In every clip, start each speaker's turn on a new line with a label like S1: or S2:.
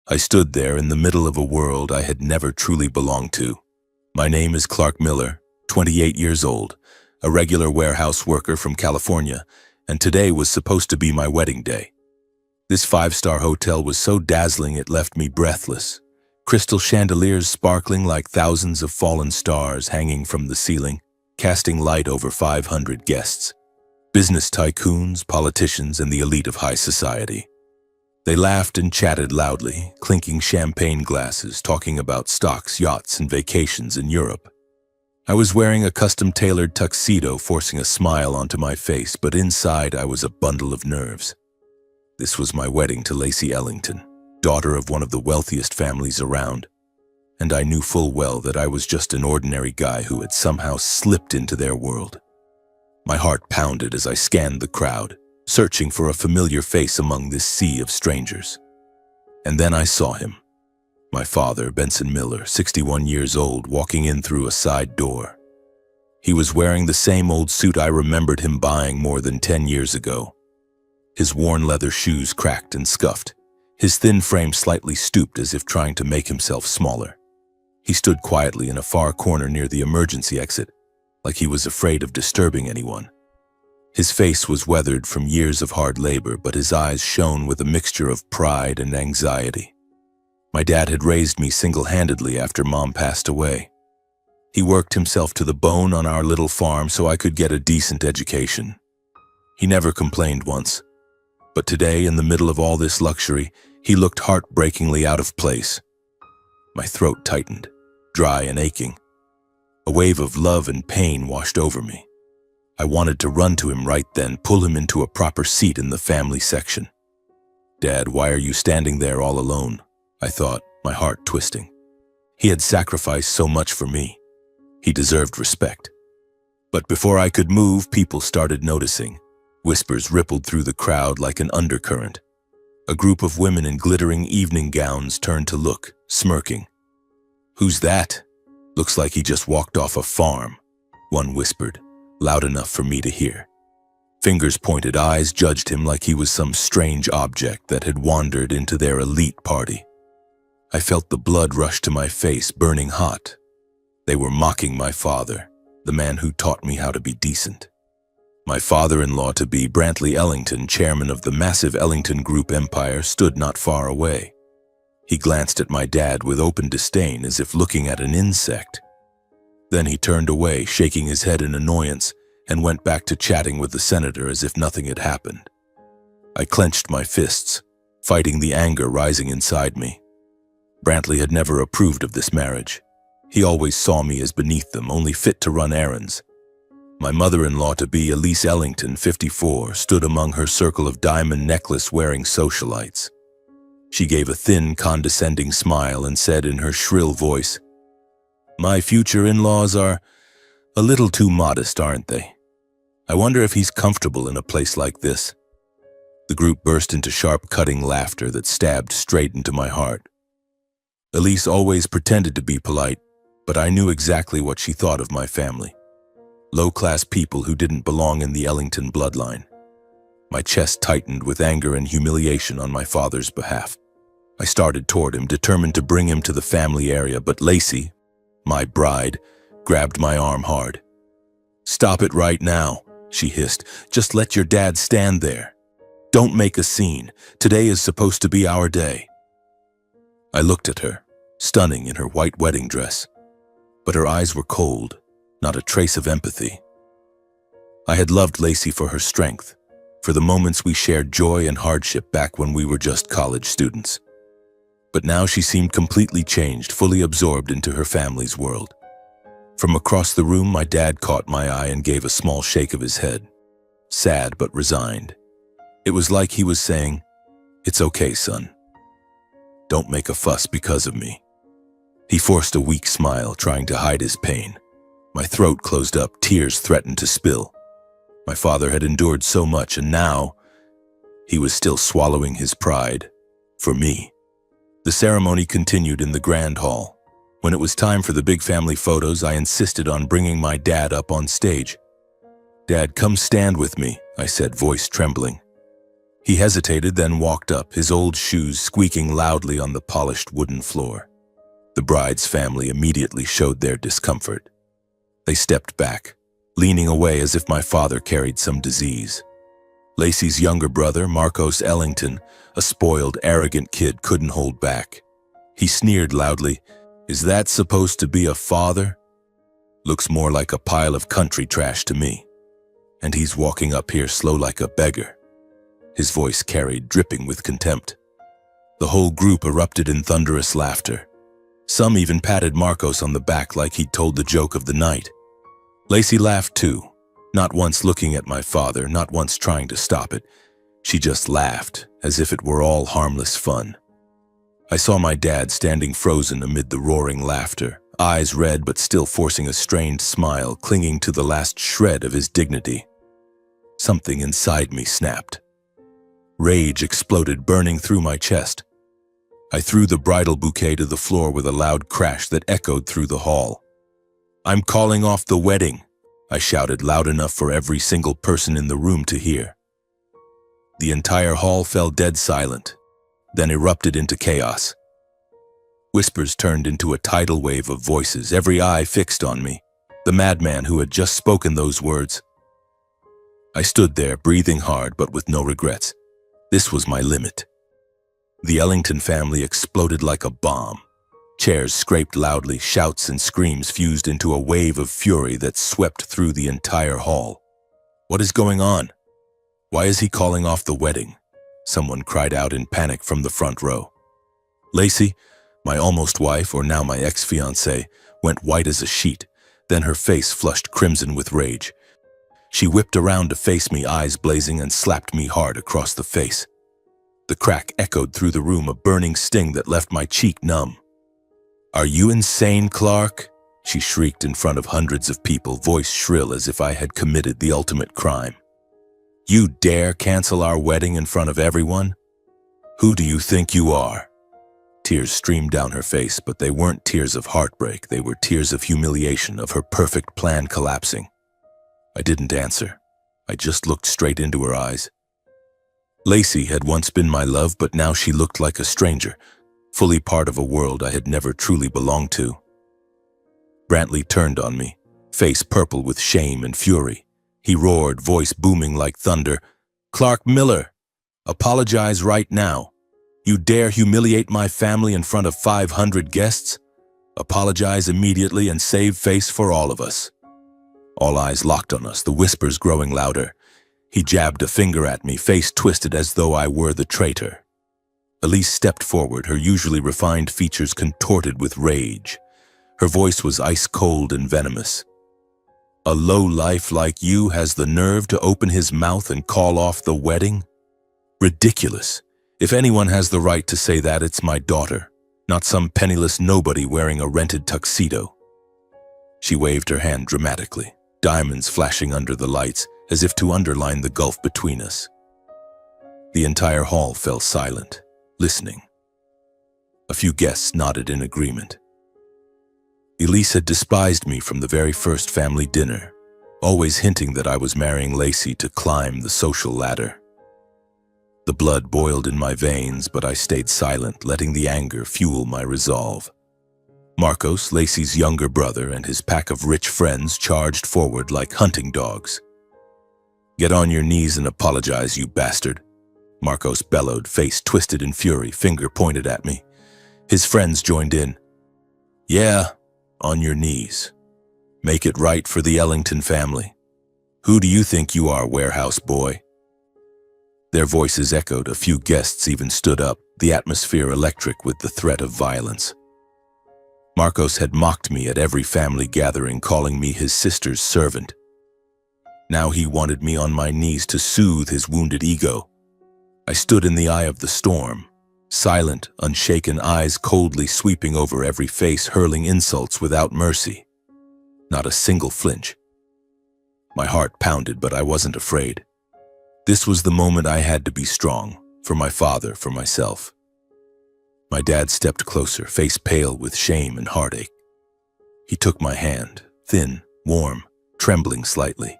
S1: I stood there in the middle of a world I had never truly belonged to. My name is Clark Miller, 28 years old, a regular warehouse worker from California, and today was supposed to be my wedding day. This five-star hotel was so dazzling it left me breathless. Crystal chandeliers sparkling like thousands of fallen stars hanging from the ceiling, casting light over 500 guests. Business tycoons, politicians, and the elite of high society. They laughed and chatted loudly, clinking champagne glasses, talking about stocks, yachts, and vacations in Europe. I was wearing a custom-tailored tuxedo, forcing a smile onto my face, but inside I was a bundle of nerves. This was my wedding to Lacey Ellington, daughter of one of the wealthiest families around, and I knew full well that I was just an ordinary guy who had somehow slipped into their world. My heart pounded as I scanned the crowd, searching for a familiar face among this sea of strangers. And then I saw him. My father, Benson Miller, 61 years old, walking in through a side door. He was wearing the same old suit I remembered him buying more than 10 years ago. His worn leather shoes cracked and scuffed, his thin frame slightly stooped as if trying to make himself smaller. He stood quietly in a far corner near the emergency exit, like he was afraid of disturbing anyone. His face was weathered from years of hard labor, but his eyes shone with a mixture of pride and anxiety. My dad had raised me single-handedly after Mom passed away. He worked himself to the bone on our little farm so I could get a decent education. He never complained once. But today, in the middle of all this luxury, he looked heartbreakingly out of place. My throat tightened, dry and aching. A wave of love and pain washed over me. I wanted to run to him right then, pull him into a proper seat in the family section. "Dad, why are you standing there all alone?" I thought, my heart twisting. He had sacrificed so much for me. He deserved respect. But before I could move, people started noticing. Whispers rippled through the crowd like an undercurrent. A group of women in glittering evening gowns turned to look, smirking. "Who's that? Looks like he just walked off a farm," one whispered, loud enough for me to hear. Fingers-pointed eyes judged him like he was some strange object that had wandered into their elite party. I felt the blood rush to my face, burning hot. They were mocking my father, the man who taught me how to be decent. My father-in-law-to-be, Brantley Ellington, chairman of the massive Ellington Group empire, stood not far away. He glanced at my dad with open disdain, as if looking at an insect. Then he turned away, shaking his head in annoyance, and went back to chatting with the senator as if nothing had happened. I clenched my fists, fighting the anger rising inside me. Brantley had never approved of this marriage. He always saw me as beneath them, only fit to run errands. My mother-in-law-to-be, Elise Ellington, 54, stood among her circle of diamond necklace-wearing socialites. She gave a thin, condescending smile and said in her shrill voice, "My future in-laws are a little too modest, aren't they? I wonder if he's comfortable in a place like this." The group burst into sharp, cutting laughter that stabbed straight into my heart. Elise always pretended to be polite, but I knew exactly what she thought of my family. Low-class people who didn't belong in the Ellington bloodline. My chest tightened with anger and humiliation on my father's behalf. I started toward him, determined to bring him to the family area, but Lacey, my bride, grabbed my arm hard. "Stop it right now," she hissed. "Just let your dad stand there. Don't make a scene. Today is supposed to be our day." I looked at her, stunning in her white wedding dress, but her eyes were cold, not a trace of empathy. I had loved Lacey for her strength, for the moments we shared joy and hardship back when we were just college students. But now she seemed completely changed, fully absorbed into her family's world. From across the room, my dad caught my eye and gave a small shake of his head, sad but resigned. It was like he was saying, "It's okay, son. Don't make a fuss because of me." He forced a weak smile, trying to hide his pain. My throat closed up, tears threatened to spill. My father had endured so much, and now he was still swallowing his pride for me. The ceremony continued in the grand hall. When it was time for the big family photos, I insisted on bringing my dad up on stage. "Dad, come stand with me," I said, voice trembling. He hesitated, then walked up, his old shoes squeaking loudly on the polished wooden floor. The bride's family immediately showed their discomfort. They stepped back, leaning away as if my father carried some disease. Lacey's younger brother, Marcos Ellington, a spoiled, arrogant kid, couldn't hold back. He sneered loudly, "Is that supposed to be a father? Looks more like a pile of country trash to me. And he's walking up here slow like a beggar." His voice carried, dripping with contempt. The whole group erupted in thunderous laughter. Some even patted Marcos on the back like he'd told the joke of the night. Lacey laughed too, not once looking at my father, not once trying to stop it. She just laughed, as if it were all harmless fun. I saw my dad standing frozen amid the roaring laughter, eyes red but still forcing a strained smile, clinging to the last shred of his dignity. Something inside me snapped. Rage exploded, burning through my chest. I threw the bridal bouquet to the floor with a loud crash that echoed through the hall. "I'm calling off the wedding," I shouted loud enough for every single person in the room to hear. The entire hall fell dead silent, then erupted into chaos. Whispers turned into a tidal wave of voices, every eye fixed on me, the madman who had just spoken those words. I stood there, breathing hard but with no regrets. This was my limit. The Ellington family exploded like a bomb. Chairs scraped loudly, shouts and screams fused into a wave of fury that swept through the entire hall. "What is going on? Why is he calling off the wedding?" Someone cried out in panic from the front row. Lacey, my almost wife, or now my ex-fiancée, went white as a sheet, then her face flushed crimson with rage. She whipped around to face me, eyes blazing, and slapped me hard across the face. The crack echoed through the room, a burning sting that left my cheek numb. "Are you insane, Clark?" she shrieked in front of hundreds of people, voice shrill as if I had committed the ultimate crime. "You dare cancel our wedding in front of everyone? Who do you think you are?" Tears streamed down her face, but they weren't tears of heartbreak. They were tears of humiliation, of her perfect plan collapsing. I didn't answer. I just looked straight into her eyes. Lacey had once been my love, but now she looked like a stranger, fully part of a world I had never truly belonged to. Brantley turned on me, face purple with shame and fury. He roared, voice booming like thunder, "Clark Miller, apologize right now. You dare humiliate my family in front of 500 guests? Apologize immediately and save face for all of us." All eyes locked on us, the whispers growing louder. He jabbed a finger at me, face twisted as though I were the traitor. Elise stepped forward, her usually refined features contorted with rage. Her voice was ice-cold and venomous. "A low-life like you has the nerve to open his mouth and call off the wedding? Ridiculous. If anyone has the right to say that, it's my daughter, not some penniless nobody wearing a rented tuxedo." She waved her hand dramatically, diamonds flashing under the lights, as if to underline the gulf between us. The entire hall fell silent, listening. A few guests nodded in agreement. Elise had despised me from the very first family dinner, always hinting that I was marrying Lacey to climb the social ladder. The blood boiled in my veins, but I stayed silent, letting the anger fuel my resolve. Marcos, Lacey's younger brother, and his pack of rich friends charged forward like hunting dogs. "Get on your knees and apologize, you bastard," Marcos bellowed, face twisted in fury, finger pointed at me. His friends joined in. "Yeah, on your knees. Make it right for the Ellington family. Who do you think you are, warehouse boy?" Their voices echoed, a few guests even stood up, the atmosphere electric with the threat of violence. Marcos had mocked me at every family gathering, calling me his sister's servant. Now he wanted me on my knees to soothe his wounded ego. I stood in the eye of the storm, silent, unshaken, eyes coldly sweeping over every face, hurling insults without mercy. Not a single flinch. My heart pounded, but I wasn't afraid. This was the moment I had to be strong, for my father, for myself. My dad stepped closer, face pale with shame and heartache. He took my hand, thin, warm, trembling slightly.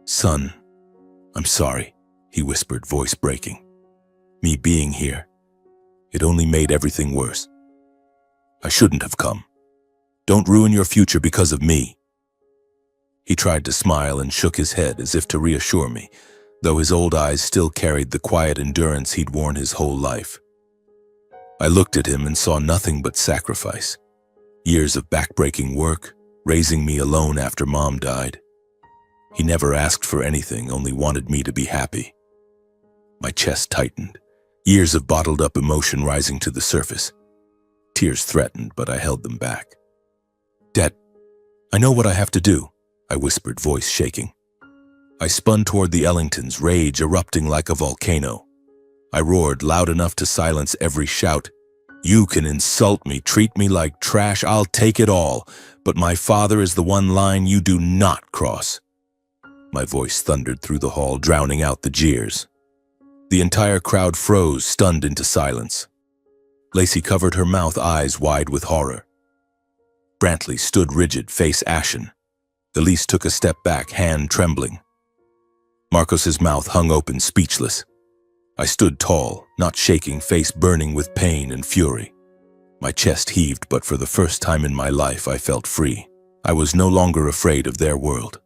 S1: "Son, I'm sorry," he whispered, voice breaking. Me being here, it only made everything worse. I shouldn't have come. Don't ruin your future because of me. He tried to smile and shook his head as if to reassure me, though his old eyes still carried the quiet endurance he'd worn his whole life. I looked at him and saw nothing but sacrifice. Years of backbreaking work, raising me alone after Mom died. He never asked for anything, only wanted me to be happy. My chest tightened, years of bottled-up emotion rising to the surface. Tears threatened, but I held them back. Dad, I know what I have to do, I whispered, voice shaking. I spun toward the Ellingtons, rage erupting like a volcano. I roared loud enough to silence every shout. You can insult me, treat me like trash, I'll take it all, but my father is the one line you do not cross. My voice thundered through the hall, drowning out the jeers. The entire crowd froze, stunned into silence. Lacey covered her mouth, eyes wide with horror. Brantley stood rigid, face ashen. Elise took a step back, hand trembling. Marcos's mouth hung open, speechless. I stood tall, not shaking, face burning with pain and fury. My chest heaved, but for the first time in my life I felt free. I was no longer afraid of their world.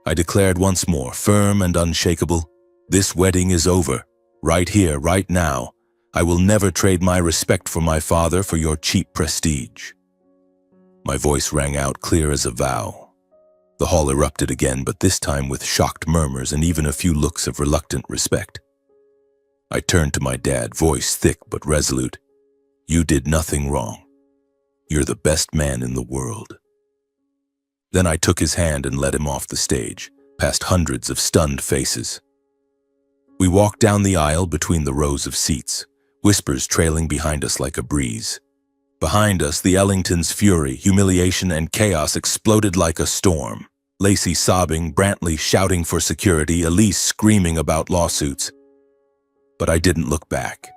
S1: I declared once more, firm and unshakable, this wedding is over, right here, right now. I will never trade my respect for my father for your cheap prestige. My voice rang out clear as a vow. The hall erupted again, but this time with shocked murmurs and even a few looks of reluctant respect. I turned to my dad, voice thick but resolute. You did nothing wrong. You're the best man in the world. Then I took his hand and led him off the stage, past hundreds of stunned faces. We walked down the aisle between the rows of seats, whispers trailing behind us like a breeze. Behind us, the Ellingtons' fury, humiliation, and chaos exploded like a storm. Lacey sobbing, Brantley shouting for security, Elise screaming about lawsuits. But I didn't look back.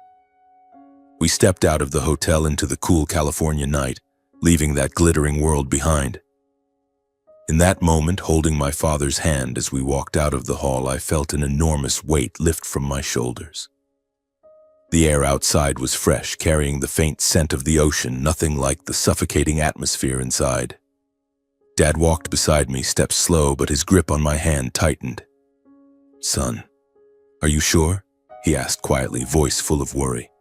S1: We stepped out of the hotel into the cool California night, leaving that glittering world behind. In that moment, holding my father's hand as we walked out of the hall, I felt an enormous weight lift from my shoulders. The air outside was fresh, carrying the faint scent of the ocean, nothing like the suffocating atmosphere inside. Dad walked beside me, steps slow, but his grip on my hand tightened. Son, are you sure? He asked quietly, voice full of worry.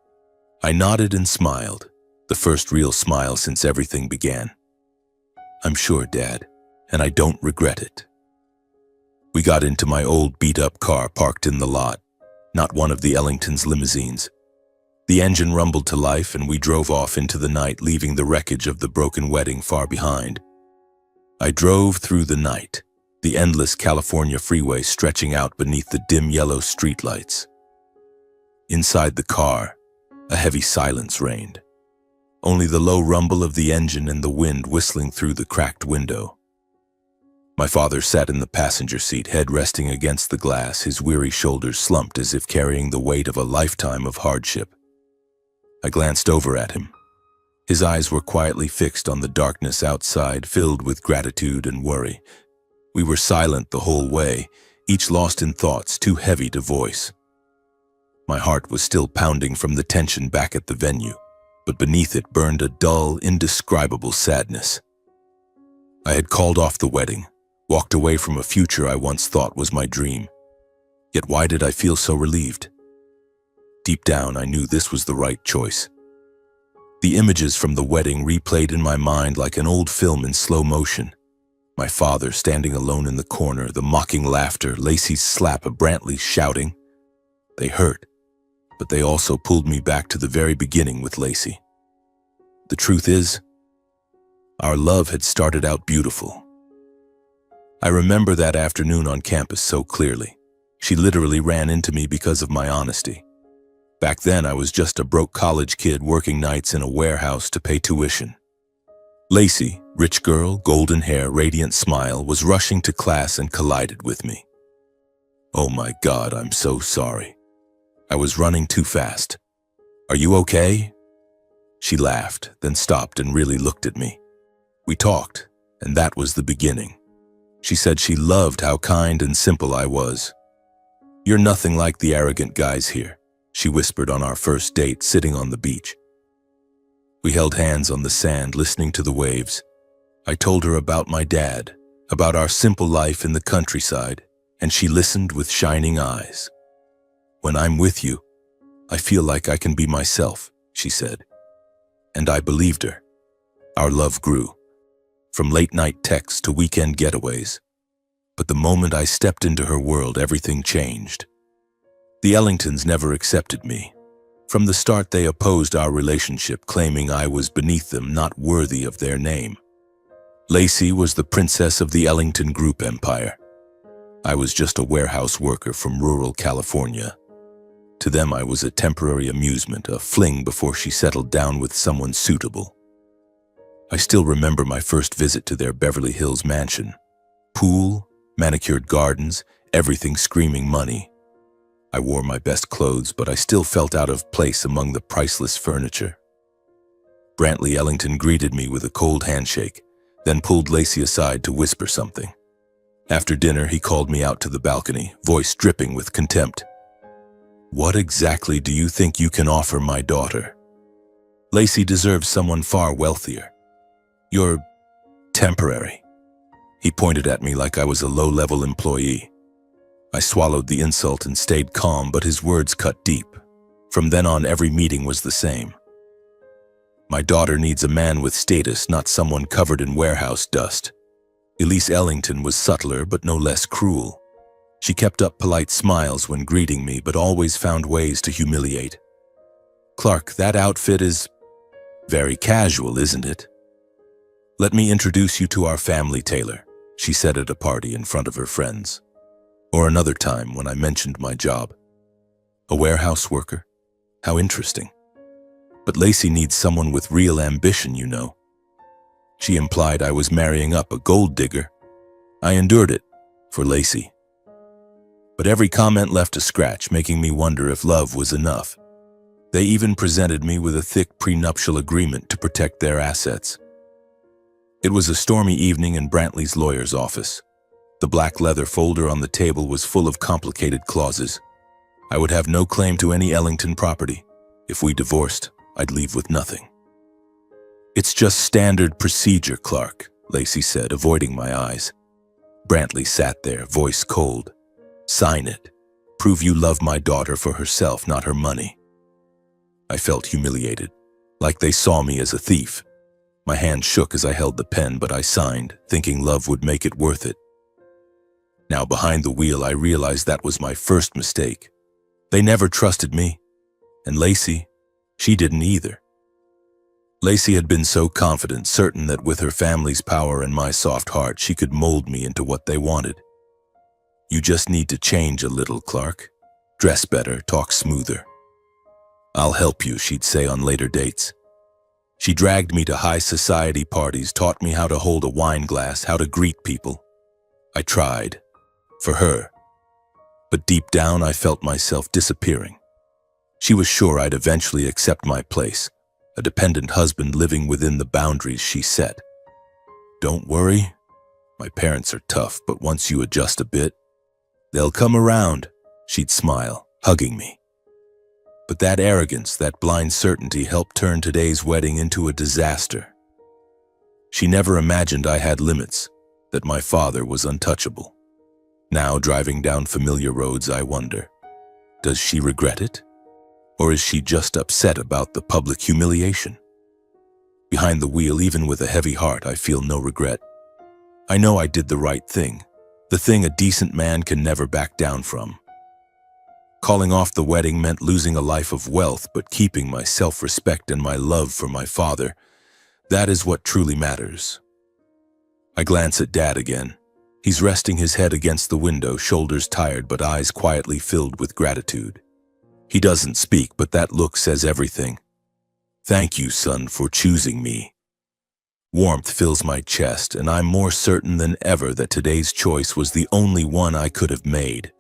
S1: I nodded and smiled, the first real smile since everything began. I'm sure, Dad, and I don't regret it. We got into my old beat-up car parked in the lot, not one of the Ellingtons' limousines. The engine rumbled to life and we drove off into the night, leaving the wreckage of the broken wedding far behind. I drove through the night, the endless California freeway stretching out beneath the dim yellow streetlights. Inside the car, a heavy silence reigned. Only the low rumble of the engine and the wind whistling through the cracked window. My father sat in the passenger seat, head resting against the glass, his weary shoulders slumped as if carrying the weight of a lifetime of hardship. I glanced over at him. His eyes were quietly fixed on the darkness outside, filled with gratitude and worry. We were silent the whole way, each lost in thoughts too heavy to voice. My heart was still pounding from the tension back at the venue, but beneath it burned a dull, indescribable sadness. I had called off the wedding, walked away from a future I once thought was my dream. Yet why did I feel so relieved? Deep down, I knew this was the right choice. The images from the wedding replayed in my mind like an old film in slow motion. My father standing alone in the corner, the mocking laughter, Lacey's slap of Brantley shouting. They hurt, but they also pulled me back to the very beginning with Lacey. The truth is, our love had started out beautiful. I remember that afternoon on campus so clearly. She literally ran into me because of my honesty. Back then, I was just a broke college kid working nights in a warehouse to pay tuition. Lacey, rich girl, golden hair, radiant smile, was rushing to class and collided with me. Oh my God, I'm so sorry. I was running too fast. Are you okay? She laughed, then stopped and really looked at me. We talked, and that was the beginning. She said she loved how kind and simple I was. "You're nothing like the arrogant guys here," she whispered on our first date, sitting on the beach. We held hands on the sand, listening to the waves. I told her about my dad, about our simple life in the countryside, and she listened with shining eyes. "When I'm with you, I feel like I can be myself," she said. And I believed her. Our love grew, from late-night texts to weekend getaways. But the moment I stepped into her world, everything changed. The Ellingtons never accepted me. From the start, they opposed our relationship, claiming I was beneath them, not worthy of their name. Lacey was the princess of the Ellington Group empire. I was just a warehouse worker from rural California. To them, I was a temporary amusement, a fling before she settled down with someone suitable. I still remember my first visit to their Beverly Hills mansion. Pool, manicured gardens, everything screaming money. I wore my best clothes, but I still felt out of place among the priceless furniture. Brantley Ellington greeted me with a cold handshake, then pulled Lacey aside to whisper something. After dinner, he called me out to the balcony, voice dripping with contempt. "What exactly do you think you can offer my daughter? Lacey deserves someone far wealthier. You're temporary." He pointed at me like I was a low-level employee. I swallowed the insult and stayed calm, but his words cut deep. From then on, every meeting was the same. My daughter needs a man with status, not someone covered in warehouse dust. Elise Ellington was subtler, but no less cruel. She kept up polite smiles when greeting me, but always found ways to humiliate. "Clark, that outfit is very casual, isn't it? Let me introduce you to our family tailor," she said at a party in front of her friends. Or another time when I mentioned my job. A warehouse worker? How interesting. But Lacey needs someone with real ambition, you know. She implied I was marrying up a gold digger. I endured it, for Lacey. But every comment left a scratch, making me wonder if love was enough. They even presented me with a thick prenuptial agreement to protect their assets. It was a stormy evening in Brantley's lawyer's office. The black leather folder on the table was full of complicated clauses. I would have no claim to any Ellington property. If we divorced, I'd leave with nothing. "It's just standard procedure, Clark," Lacey said, avoiding my eyes. Brantley sat there, voice cold. "Sign it. Prove you love my daughter for herself, not her money." I felt humiliated, like they saw me as a thief. My hand shook as I held the pen, but I signed, thinking love would make it worth it. Now behind the wheel, I realized that was my first mistake. They never trusted me. And Lacey, she didn't either. Lacey had been so confident, certain that with her family's power and my soft heart, she could mold me into what they wanted. "You just need to change a little, Clark. Dress better, talk smoother. I'll help you," she'd say on later dates. She dragged me to high society parties, taught me how to hold a wine glass, how to greet people. I tried. For her. But deep down, I felt myself disappearing. She was sure I'd eventually accept my place, a dependent husband living within the boundaries she set. "Don't worry. My parents are tough, but once you adjust a bit, they'll come around," she'd smile, hugging me. But that arrogance, that blind certainty helped turn today's wedding into a disaster. She never imagined I had limits, that my father was untouchable. Now, driving down familiar roads, I wonder, does she regret it? Or is she just upset about the public humiliation? Behind the wheel, even with a heavy heart, I feel no regret. I know I did the right thing, the thing a decent man can never back down from. Calling off the wedding meant losing a life of wealth, but keeping my self-respect and my love for my father. That is what truly matters. I glance at Dad again. He's resting his head against the window, shoulders tired but eyes quietly filled with gratitude. He doesn't speak, but that look says everything. "Thank you, son, for choosing me." Warmth fills my chest, and I'm more certain than ever that today's choice was the only one I could have made.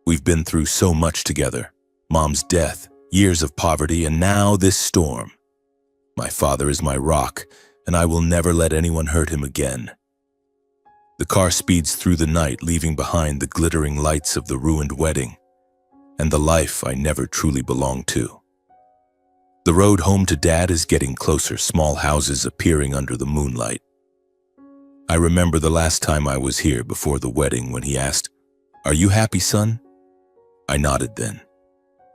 S1: We've been through so much together. Mom's death, years of poverty, and now this storm. My father is my rock, and I will never let anyone hurt him again. The car speeds through the night, leaving behind the glittering lights of the ruined wedding. and the life I never truly belonged to. The road home to Dad is getting closer, small houses appearing under the moonlight. I remember the last time I was here before the wedding when he asked, "Are you happy, son?" I nodded then.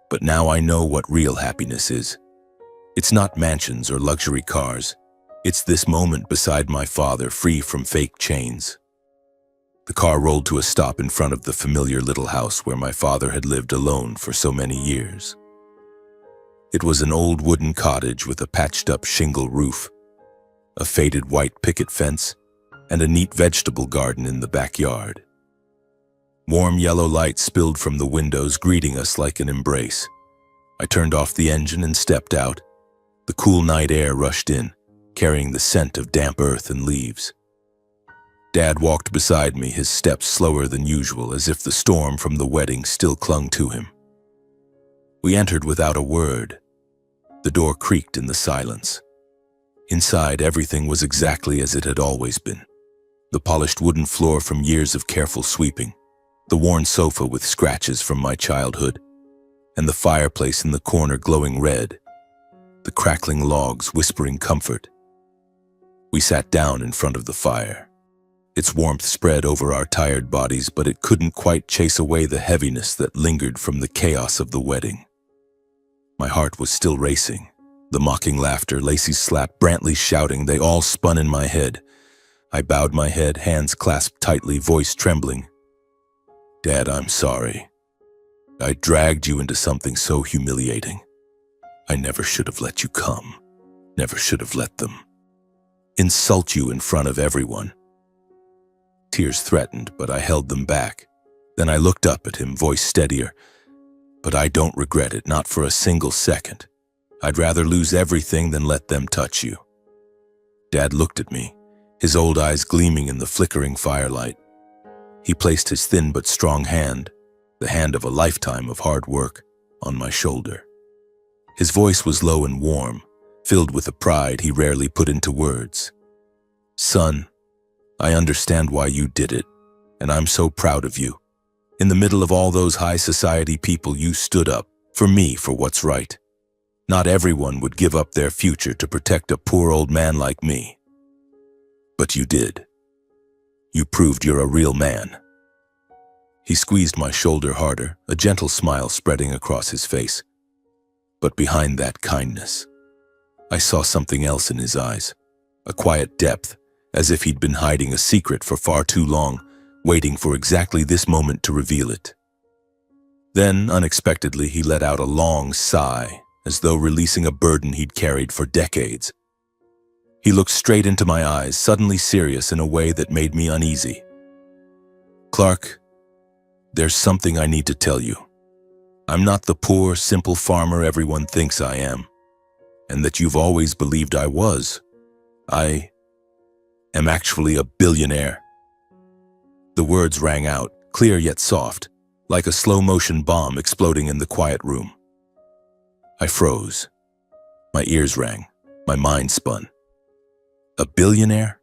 S1: But now I know what real happiness is. It's not mansions or luxury cars. It's this moment beside my father, free from fake chains. The car rolled to a stop in front of the familiar little house where my father had lived alone for so many years. It was an old wooden cottage with a patched-up shingle roof, a faded white picket fence, and a neat vegetable garden in the backyard. Warm yellow light spilled from the windows, greeting us like an embrace. I turned off the engine and stepped out. The cool night air rushed in, carrying the scent of damp earth and leaves. Dad walked beside me, his steps slower than usual, as if the storm from the wedding still clung to him. We entered without a word. The door creaked in the silence. Inside, everything was exactly as it had always been. The polished wooden floor from years of careful sweeping, the worn sofa with scratches from my childhood, and the fireplace in the corner glowing red, the crackling logs whispering comfort. We sat down in front of the fire. Its warmth spread over our tired bodies, but it couldn't quite chase away the heaviness that lingered from the chaos of the wedding. My heart was still racing. The mocking laughter, Lacey's slap, Brantley's shouting, they all spun in my head. I bowed my head, hands clasped tightly, voice trembling. "Dad, I'm sorry. I dragged you into something so humiliating. I never should have let you come. Never should have let them insult you in front of everyone." Tears threatened, but I held them back. Then I looked up at him, voice steadier. "But I don't regret it, not for a single second. I'd rather lose everything than let them touch you." Dad looked at me, his old eyes gleaming in the flickering firelight. He placed his thin but strong hand, the hand of a lifetime of hard work, on my shoulder. His voice was low and warm, filled with a pride he rarely put into words. "Son, I understand why you did it, and I'm so proud of you. In the middle of all those high society people, you stood up for me, for what's right. Not everyone would give up their future to protect a poor old man like me. But you did. You proved you're a real man." He squeezed my shoulder harder, a gentle smile spreading across his face. But behind that kindness, I saw something else in his eyes, a quiet depth, as if he'd been hiding a secret for far too long, waiting for exactly this moment to reveal it. Then, unexpectedly, he let out a long sigh, as though releasing a burden he'd carried for decades. He looked straight into my eyes, suddenly serious in a way that made me uneasy. "Clark, there's something I need to tell you. I'm not the poor, simple farmer everyone thinks I am, and that you've always believed I was. I am actually a billionaire." The words rang out, clear yet soft, like a slow-motion bomb exploding in the quiet room. I froze. My ears rang. My mind spun. A billionaire?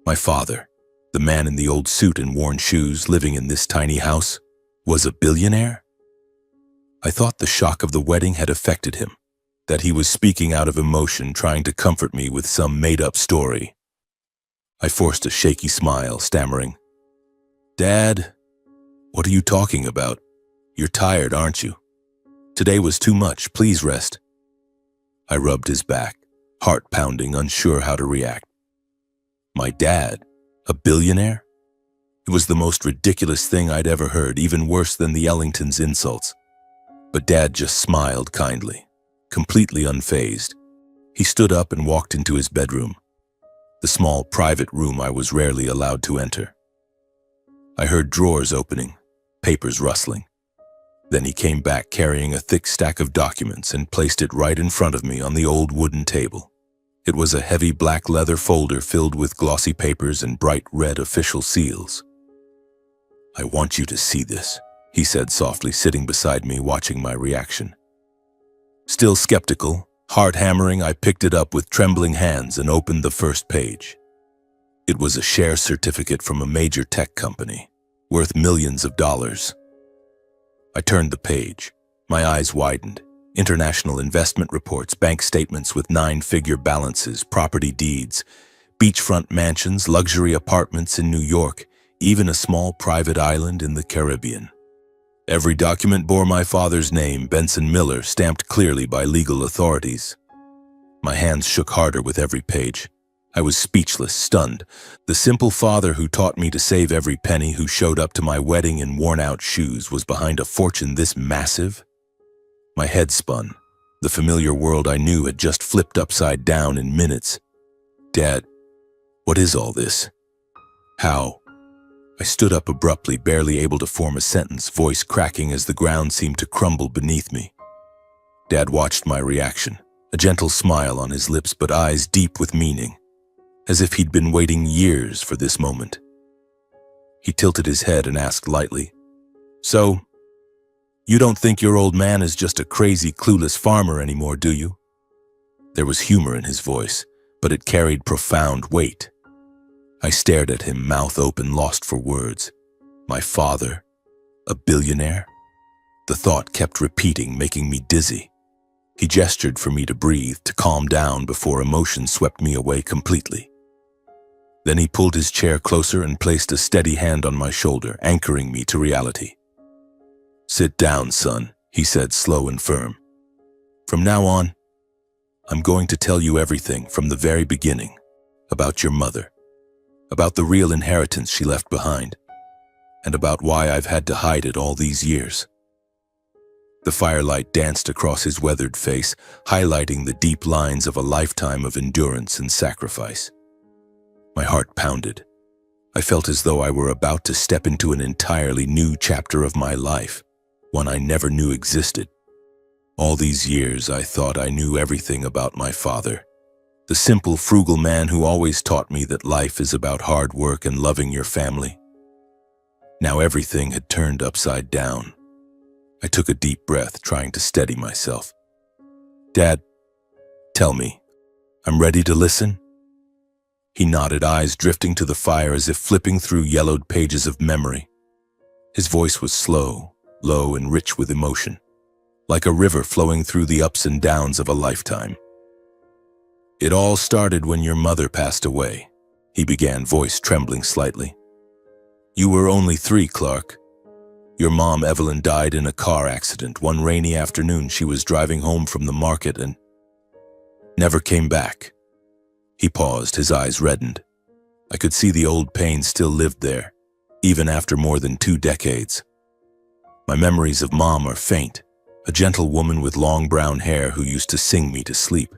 S1: My father, the man in the old suit and worn shoes living in this tiny house, was a billionaire? I thought the shock of the wedding had affected him, that he was speaking out of emotion, trying to comfort me with some made-up story. I forced a shaky smile, stammering, "Dad, what are you talking about? You're tired, aren't you? Today was too much. Please rest." I rubbed his back, heart pounding, unsure how to react. My dad, a billionaire? It was the most ridiculous thing I'd ever heard, even worse than the Ellingtons' insults. But Dad just smiled kindly, completely unfazed. He stood up and walked into his bedroom, the small private room I was rarely allowed to enter. I heard drawers opening, papers rustling. Then he came back carrying a thick stack of documents and placed it right in front of me on the old wooden table. It was a heavy black leather folder filled with glossy papers and bright red official seals. "I want you to see this," he said softly, sitting beside me, watching my reaction. Still skeptical, heart hammering, I picked it up with trembling hands and opened the first page. It was a share certificate from a major tech company, worth millions of dollars. I turned the page. My eyes widened. International investment reports, bank statements with 9-figure balances, property deeds, beachfront mansions, luxury apartments in New York, even a small private island in the Caribbean. Every document bore my father's name, Benson Miller, stamped clearly by legal authorities. My hands shook harder with every page. I was speechless, stunned. The simple father who taught me to save every penny, who showed up to my wedding in worn-out shoes, was behind a fortune this massive? My head spun. The familiar world I knew had just flipped upside down in minutes. Dad, what is all this? How? I stood up abruptly, barely able to form a sentence, voice cracking as the ground seemed to crumble beneath me. Dad watched my reaction, a gentle smile on his lips but eyes deep with meaning, as if he'd been waiting years for this moment. He tilted his head and asked lightly, "So, you don't think your old man is just a crazy, clueless farmer anymore, do you?" There was humor in his voice, but it carried profound weight. I stared at him, mouth open, lost for words. My father, a billionaire? The thought kept repeating, making me dizzy. He gestured for me to breathe, to calm down before emotion swept me away completely. Then he pulled his chair closer and placed a steady hand on my shoulder, anchoring me to reality. "Sit down, son," he said, slow and firm. "From now on, I'm going to tell you everything from the very beginning about your mother, about the real inheritance she left behind, and about why I've had to hide it all these years." The firelight danced across his weathered face, highlighting the deep lines of a lifetime of endurance and sacrifice. My heart pounded. I felt as though I were about to step into an entirely new chapter of my life, one I never knew existed. All these years, I thought I knew everything about my father, the simple, frugal man who always taught me that life is about hard work and loving your family. Now everything had turned upside down. I took a deep breath, trying to steady myself. "Dad, tell me. I'm ready to listen." He nodded, eyes drifting to the fire as if flipping through yellowed pages of memory. His voice was slow, low, and rich with emotion, like a river flowing through the ups and downs of a lifetime. "It all started when your mother passed away," he began, voice trembling slightly. "You were only 3, Clark. Your mom, Evelyn, died in a car accident one rainy afternoon. She was driving home from the market and never came back." He paused, his eyes reddened. I could see the old pain still lived there, even after more than 2 decades. My memories of Mom are faint, a gentle woman with long brown hair who used to sing me to sleep.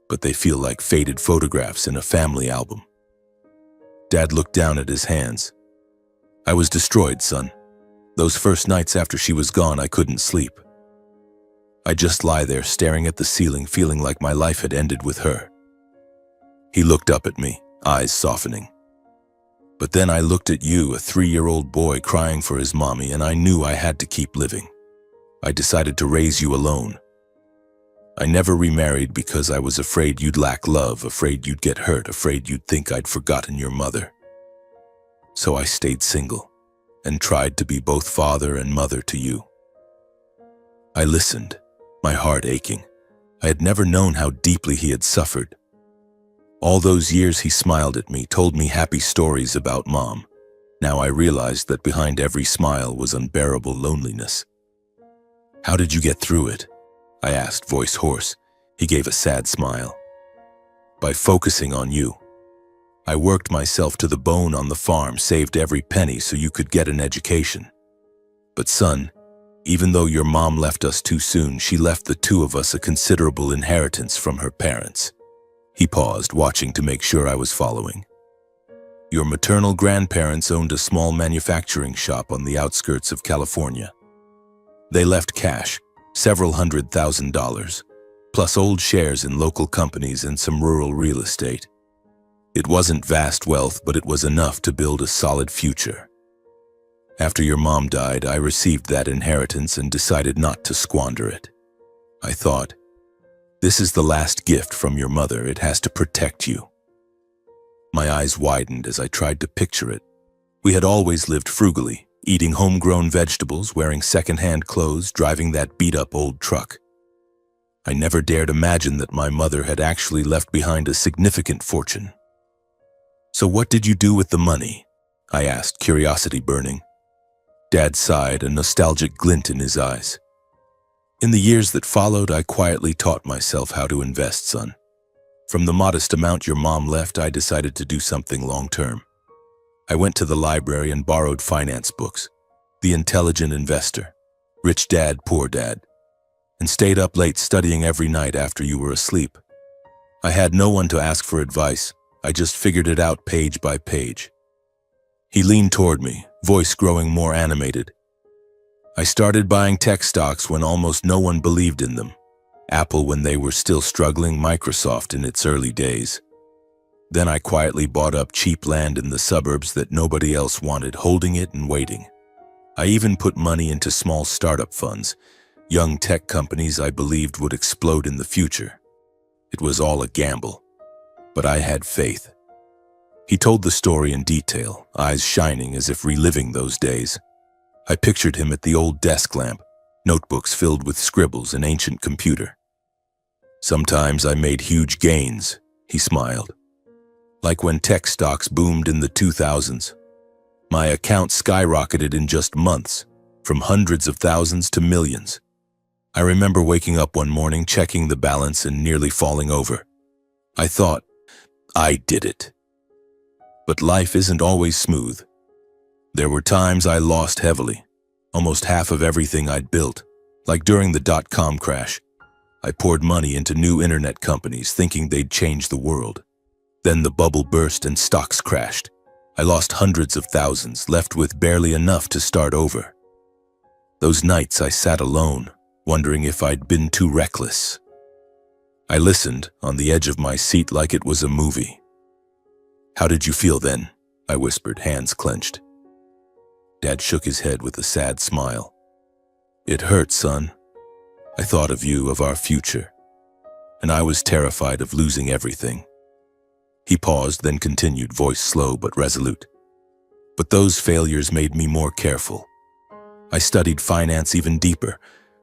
S1: But they feel like faded photographs in a family album. Dad looked down at his hands. "I was destroyed, son. Those first nights after she was gone, I couldn't sleep. I'd just lie there staring at the ceiling, feeling like my life had ended with her." He looked up at me, eyes softening. "But then I looked at you, a 3-year-old boy crying for his mommy, and I knew I had to keep living. I decided to raise you alone. I never remarried because I was afraid you'd lack love, afraid you'd get hurt, afraid you'd think I'd forgotten your mother. So I stayed single and tried to be both father and mother to you." I listened, my heart aching. I had never known how deeply he had suffered. All those years he smiled at me, told me happy stories about Mom. Now I realized that behind every smile was unbearable loneliness. "How did you get through it?" I asked, voice hoarse. He gave a sad smile. "By focusing on you. I worked myself to the bone on the farm, saved every penny so you could get an education. But son, even though your mom left us too soon, she left the 2 of us a considerable inheritance from her parents." He paused, watching to make sure I was following. "Your maternal grandparents owned a small manufacturing shop on the outskirts of California. They left cash, several $100,000, plus old shares in local companies and some rural real estate. It wasn't vast wealth, but it was enough to build a solid future. After your mom died, I received that inheritance and decided not to squander it. I thought, this is the last gift from your mother. It has to protect you." My eyes widened as I tried to picture it. We had always lived frugally, eating homegrown vegetables, wearing secondhand clothes, driving that beat-up old truck. I never dared imagine that my mother had actually left behind a significant fortune. "So what did you do with the money?" I asked, curiosity burning. Dad sighed, a nostalgic glint in his eyes. "In the years that followed, I quietly taught myself how to invest, son. From the modest amount your mom left, I decided to do something long-term. I went to the library and borrowed finance books, The Intelligent Investor, Rich Dad, Poor Dad, and stayed up late studying every night after you were asleep. I had no one to ask for advice. I just figured it out page by page." He leaned toward me, voice growing more animated. "I started buying tech stocks when almost no one believed in them. Apple when they were still struggling, Microsoft in its early days. Then I quietly bought up cheap land in the suburbs that nobody else wanted, holding it and waiting. I even put money into small startup funds, young tech companies I believed would explode in the future. It was all a gamble, but I had faith." He told the story in detail, eyes shining as if reliving those days. I pictured him at the old desk lamp, notebooks filled with scribbles, an ancient computer. "Sometimes I made huge gains," he smiled. "Like when tech stocks boomed in the 2000s. My account skyrocketed in just months, from hundreds of thousands to millions. I remember waking up one morning, checking the balance and nearly falling over. I thought, I did it. But life isn't always smooth. There were times I lost heavily, almost half of everything I'd built, like during the dot-com crash. I poured money into new internet companies thinking they'd change the world. Then the bubble burst and stocks crashed. I lost hundreds of thousands, left with barely enough to start over. Those nights I sat alone, wondering if I'd been too reckless. I listened, on the edge of my seat like it was a movie. "How did you feel then?" I whispered, hands clenched. Dad shook his head with a sad smile. "It hurt, son. I thought of you, of our future, and I was terrified of losing everything." He paused, then continued, voice slow but resolute. "But those failures made me more careful. I studied finance even deeper,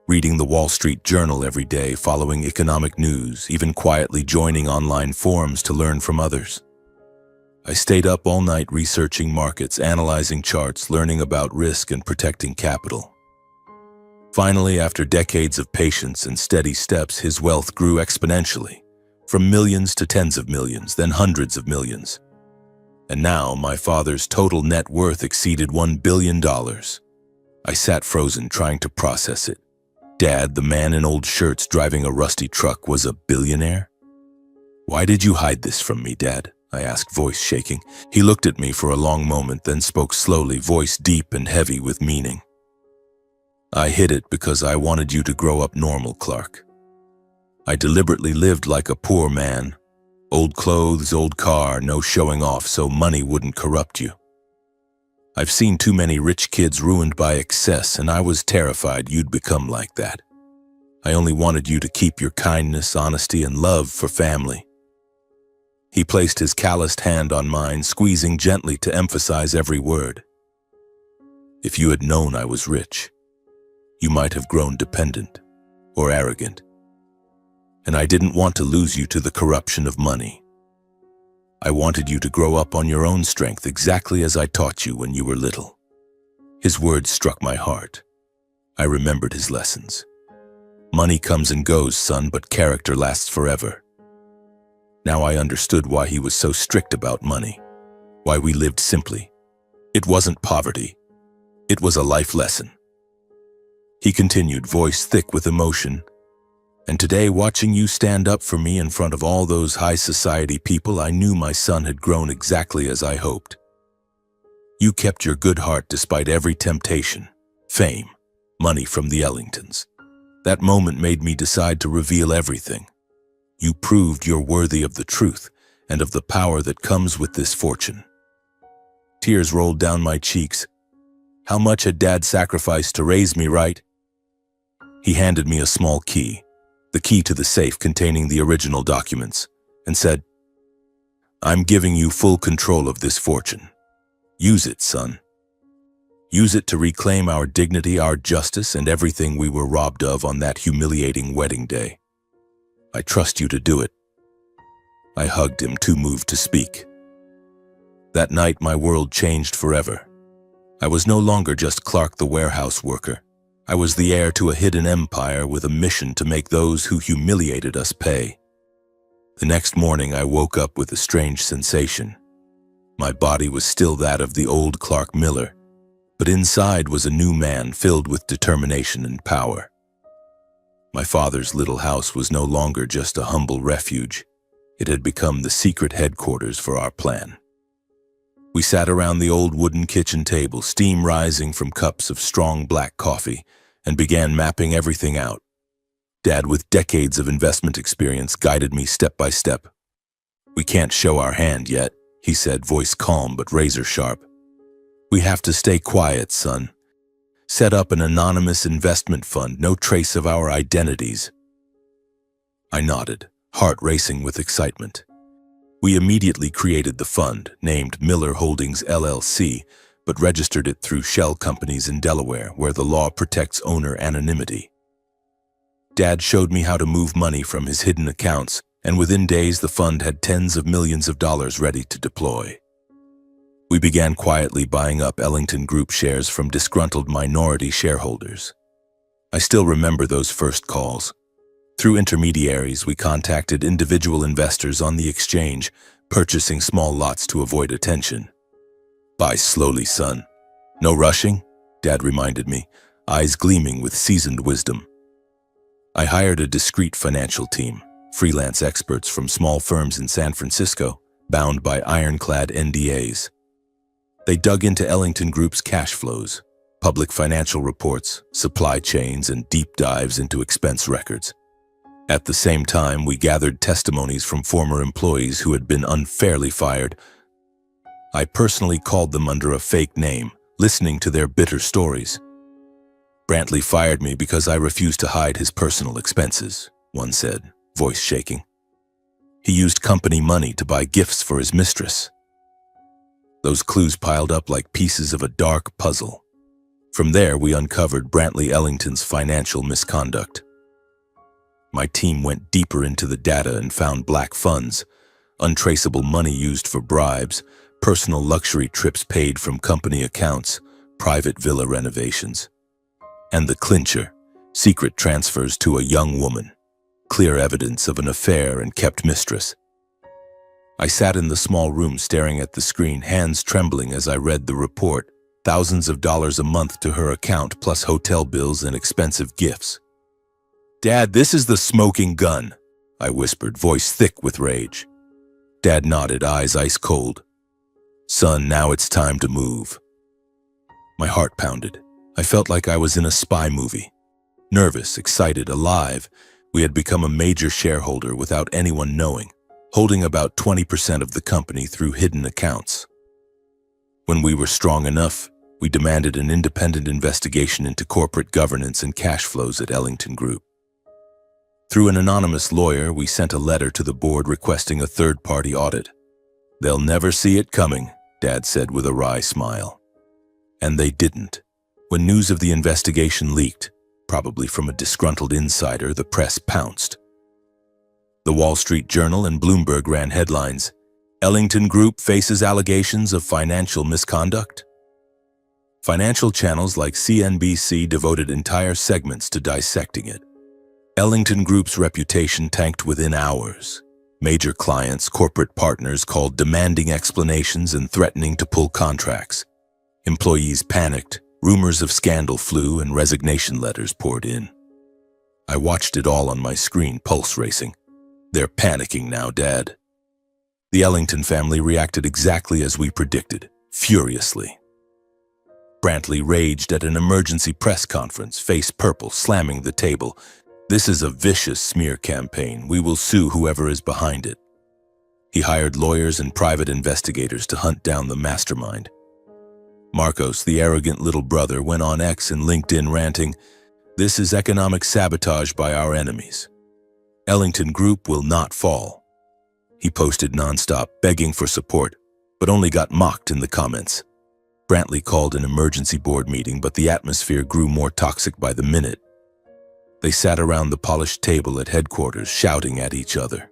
S1: reading the Wall Street Journal every day, following economic news, even quietly joining online forums to learn from others. I stayed up all night researching markets, analyzing charts, learning about risk and protecting capital. Finally, after decades of patience and steady steps, his wealth grew exponentially, from millions to tens of millions, then hundreds of millions. And now my father's total net worth exceeded $1 billion. I sat frozen, trying to process it. Dad, the man in old shirts driving a rusty truck, was a billionaire? "Why did you hide this from me, Dad?" I asked, voice shaking. He looked at me for a long moment, then spoke slowly, voice deep and heavy with meaning. "I hid it because I wanted you to grow up normal, Clark. I deliberately lived like a poor man. Old clothes, old car, no showing off so money wouldn't corrupt you. I've seen too many rich kids ruined by excess, and I was terrified you'd become like that. I only wanted you to keep your kindness, honesty, and love for family." He placed his calloused hand on mine, squeezing gently to emphasize every word. "If you had known I was rich, you might have grown dependent or arrogant. And I didn't want to lose you to the corruption of money. I wanted you to grow up on your own strength, exactly as I taught you when you were little." His words struck my heart. I remembered his lessons. "Money comes and goes, son, but character lasts forever." Now I understood why he was so strict about money, why we lived simply. It wasn't poverty. It was a life lesson. He continued, voice thick with emotion. "And today, watching you stand up for me in front of all those high society people, I knew my son had grown exactly as I hoped. You kept your good heart despite every temptation, fame, money from the Ellingtons. That moment made me decide to reveal everything. You proved you're worthy of the truth and of the power that comes with this fortune." Tears rolled down my cheeks. How much had Dad sacrificed to raise me, right? He handed me a small key, the key to the safe containing the original documents, and said, "I'm giving you full control of this fortune. Use it, son." Use it to reclaim our dignity, our justice, and everything we were robbed of on that humiliating wedding day. I trust you to do it." I hugged him, too moved to speak. That night, my world changed forever. I was no longer just Clark the warehouse worker. I was the heir to a hidden empire with a mission to make those who humiliated us pay. The next morning, I woke up with a strange sensation. My body was still that of the old Clark Miller, but inside was a new man filled with determination and power. My father's little house was no longer just a humble refuge. It had become the secret headquarters for our plan. We sat around the old wooden kitchen table, steam rising from cups of strong black coffee, and began mapping everything out. Dad, with decades of investment experience, guided me step by step. "We can't show our hand yet," he said, voice calm but razor sharp. "We have to stay quiet, son. Set up an anonymous investment fund, no trace of our identities." I nodded, heart racing with excitement. We immediately created the fund, named Miller Holdings LLC, but registered it through shell companies in Delaware, where the law protects owner anonymity. Dad showed me how to move money from his hidden accounts, and within days the fund had tens of millions of dollars ready to deploy. We began quietly buying up Ellington Group shares from disgruntled minority shareholders. I still remember those first calls. Through intermediaries, we contacted individual investors on the exchange, purchasing small lots to avoid attention. "Buy slowly, son. No rushing," Dad reminded me, eyes gleaming with seasoned wisdom. I hired a discreet financial team, freelance experts from small firms in San Francisco, bound by ironclad NDAs. They dug into Ellington Group's cash flows, public financial reports, supply chains, and deep dives into expense records. At the same time, we gathered testimonies from former employees who had been unfairly fired. I personally called them under a fake name, listening to their bitter stories. "Brantley fired me because I refused to hide his personal expenses," one said, voice shaking. "He used company money to buy gifts for his mistress." Those clues piled up like pieces of a dark puzzle. From there, we uncovered Brantley Ellington's financial misconduct. My team went deeper into the data and found black funds, untraceable money used for bribes, personal luxury trips paid from company accounts, private villa renovations. And the clincher, secret transfers to a young woman, clear evidence of an affair and kept mistress. I sat in the small room staring at the screen, hands trembling as I read the report. Thousands of dollars a month to her account, plus hotel bills and expensive gifts. "Dad, this is the smoking gun," I whispered, voice thick with rage. Dad nodded, eyes ice cold. "Son, now it's time to move." My heart pounded. I felt like I was in a spy movie. Nervous, excited, alive, we had become a major shareholder without anyone knowing, holding about 20% of the company through hidden accounts. When we were strong enough, we demanded an independent investigation into corporate governance and cash flows at Ellington Group. Through an anonymous lawyer, we sent a letter to the board requesting a third-party audit. "They'll never see it coming," Dad said with a wry smile. And they didn't. When news of the investigation leaked, probably from a disgruntled insider, the press pounced. The Wall Street Journal and Bloomberg ran headlines, "Ellington Group faces allegations of financial misconduct." Financial channels like CNBC devoted entire segments to dissecting it. Ellington Group's reputation tanked within hours. Major clients, corporate partners called demanding explanations and threatening to pull contracts. Employees panicked, rumors of scandal flew, and resignation letters poured in. I watched it all on my screen, pulse racing. "They're panicking now, Dad." The Ellington family reacted exactly as we predicted, furiously. Brantley raged at an emergency press conference, face purple, slamming the table. "This is a vicious smear campaign. We will sue whoever is behind it." He hired lawyers and private investigators to hunt down the mastermind. Marcos, the arrogant little brother, went on X and LinkedIn ranting, "This is economic sabotage by our enemies. Ellington Group will not fall." He posted nonstop, begging for support, but only got mocked in the comments. Brantley called an emergency board meeting, but the atmosphere grew more toxic by the minute. They sat around the polished table at headquarters, shouting at each other,